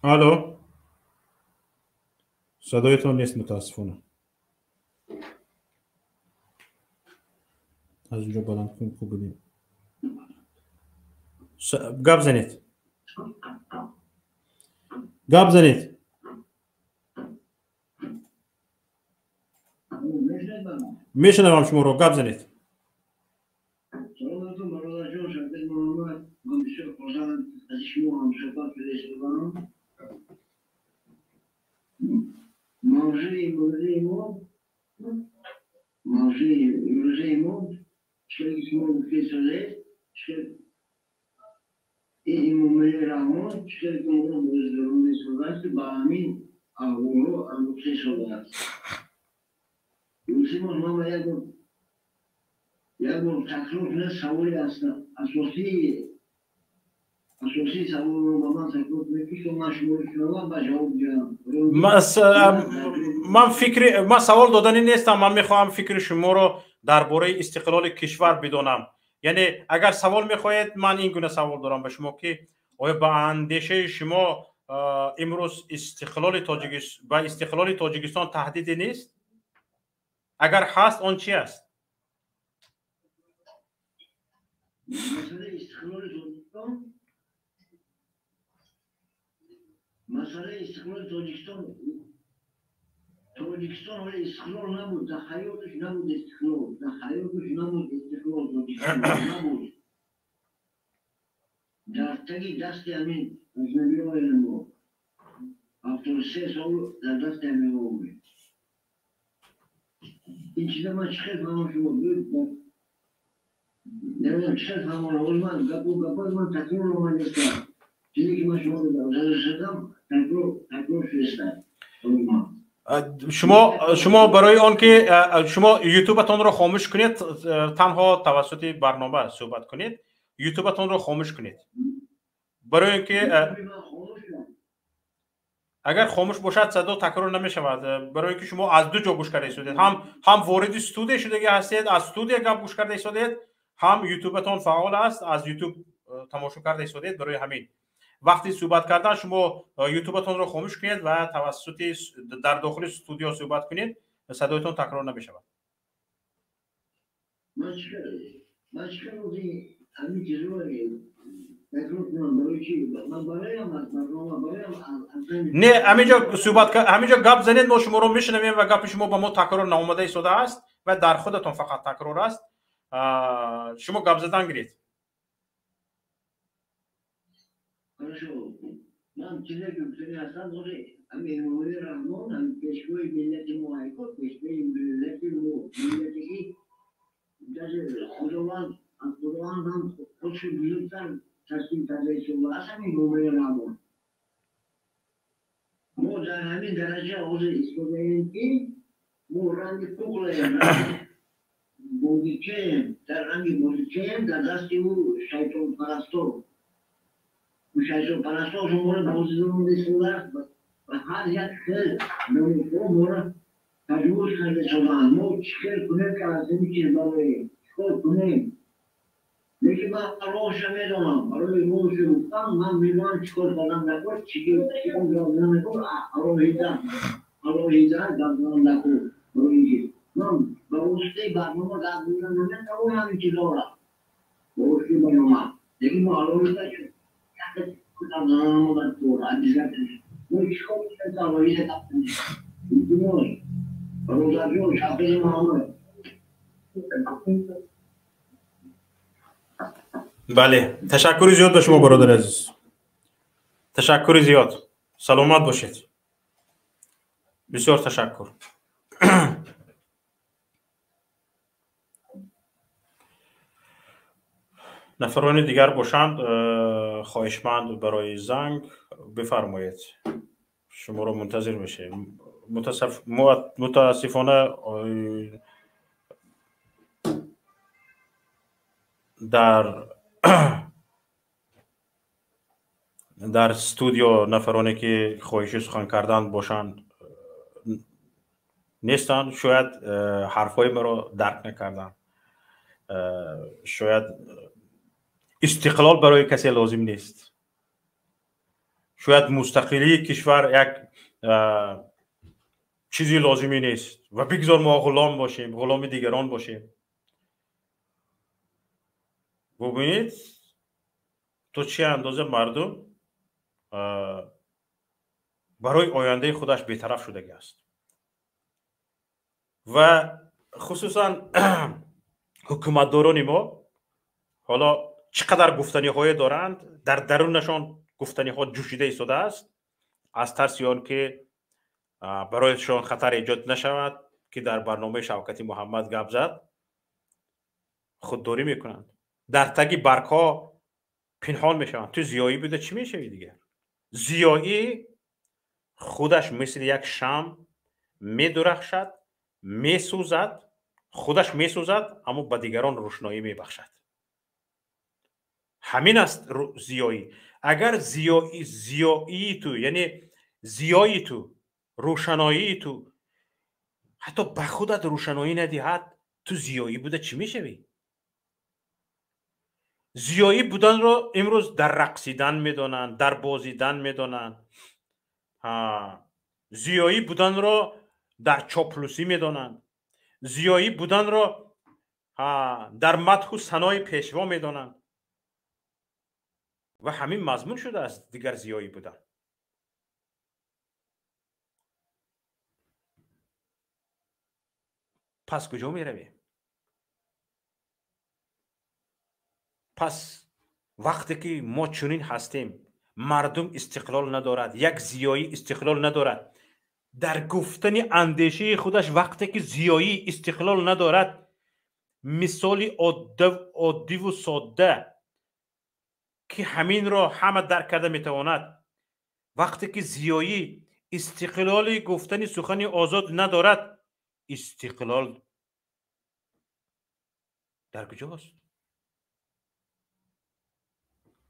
Speaker 2: الو، صدایتون نیست متاسفانه. از اینجا بلند کن خوب ببین. گپ زنید. گپ زنید. میشنوم شما رو، گپ زنید. من سوال دادنی نیستم، من میخواهم فکر شما رو درباره استقلال کشور بدونم. یعنی اگر سوال میخواهید من این گونه سوال دارم به شما که آیا با اندیشه شما امروز استقلال تاجیکستان تهدیدی نیست؟ اگر هست آن چی است؟
Speaker 6: مسئله استقلال تاجیکستان ولی استقلال نبود، در حیاتش نبود استقلال، تاجیکستان نبود. در تگی دست همین اجنبی های ما 73 سال در دست همین ما بود. این چیزا من چقدر فهمم شما بود نمیدونم چقدر فهمم اول من گپای من تکرار رو من نیستم. چیزی که من شما رو شدم تکرار شدستم.
Speaker 2: شما برای آن که شما یوتیوبتان رو خاموش کنید، تنها توسط برنامه صحبت کنید، یوتیوبتان رو خاموش کنید. برای اینکه اگر خاموش باشد صدا تکرار نمی شود. برای اینکه شما از دو جا گوش کرده شدید، هم وارد استودیو شده هستید، از استودیو گپ گوش کرده شدید، هم یوتیوبتان فعال است، از یوتیوب تماشا کرده شدید. برای همین وقتی صحبت کردن شما یوتیوبتان رو خاموش کنید و توسط در داخل استودیو صحبت کنید، صدایتان تکرار نمی شود. نه، همینجا گپ زنید، ما شما رو میشنویم و گپ شما با ما تکرار نامده شده است و در خودتان فقط تکرار است. شما گپ زدن گرید.
Speaker 6: Хорошо. Нам человеком согласен уже, а мы ему равно, нам пешкой билеты муайко, пешкой билеты муайко, даже Кудован нам очень близко, совсем тогда еще властами ему равно. Мы за нами дорожа уже исполняем, мы ранее куклаем, будучи, тогда с его шайтон парастол. Мужчина парашют может возможно сюда, а я хер, но не может, каждый скажет, что он может хер кунет каземки добрый, хер кунет. लेकिन आरोश में जो ना और ये मुझे उत्तम नाम विमान स्कोर करना है को चिकित्सा करना है को आरोहिता करना है को रोइंगे नाम बहुत से बात में बात करना है तो वो हम चिल्ला बहुत सी बनवा लेकिन आरोहिता कुछ नाम मत तो राजी करते वो इसको क्या रोइंगे करते हैं इतना और वो जो शादी में हम
Speaker 2: بله تشکر زیاد به شما برادر عزیز. تشکر زیاد. سلامت باشید. بسیار تشکر. نفران دیگر باشند خواهشمند برای زنگ بفرمایید. شما رو منتظر میشیم. متاسفانه در استودیو نفرانی که خواهش سخن کردن باشند نیستند. شاید حرفای مرا درک نکردن. شاید استقلال برای کسی لازم نیست. شاید مستقلی کشور یک چیزی لازمی نیست و بگذار ما غلام باشیم، غلام دیگران باشیم. ببینید تو چه اندازه مردم برای آینده خودش بی‌طرف شدگی است و خصوصا حکومتداران ما حالا چقدر گفتنی های دارند، در درونشان گفتنی ها جوشیده ایستاده است از ترس آن که برایشان خطر ایجاد نشود که در برنامه شوکت محمد گپ زد خودداری میکنند، در تگ برگ‌ها پنهان میشوند. تو زیایی بوده چی میشوی دیگه؟ زیایی خودش مثل یک شمع میدرخشد، میسوزد، خودش میسوزد اما به دیگران روشنایی میبخشد. همین است زیایی. اگر زیایی تو یعنی زیایی تو روشنایی تو حتی به خودت روشنایی ندهد تو زیایی بوده چی میشوی؟ زیایی بودن رو امروز در رقصیدن میدونن، در بازیدن میدونن. زیایی بودن رو در چاپلوسی میدونن. زیایی بودن رو در مدح و ثنای پیشوا میدونن و همین مضمون شده است دیگر زیایی بودن. پس کجا میرویم؟ پس وقتی که ما چنین هستیم، مردم استقلال ندارد، یک زیایی استقلال ندارد، در گفتن اندیشه خودش وقتی که زیایی استقلال ندارد، مثالی عادی و ساده که همین را همه درک کرده میتواند، وقتی که زیایی استقلال گفتن سخن آزاد ندارد، استقلال در کجاست؟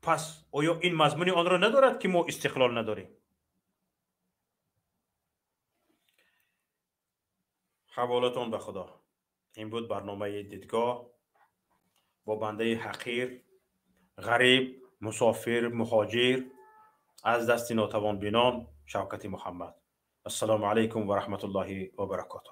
Speaker 2: پس آیا این مضمون آن را ندارد که ما استقلال نداریم؟ حوالتان به خدا. این بود برنامه دیدگاه با بنده حقیر، غریب، مسافر، مهاجر از دست ناتوان بینان شوکت محمد. السلام علیکم و رحمت الله و برکاته.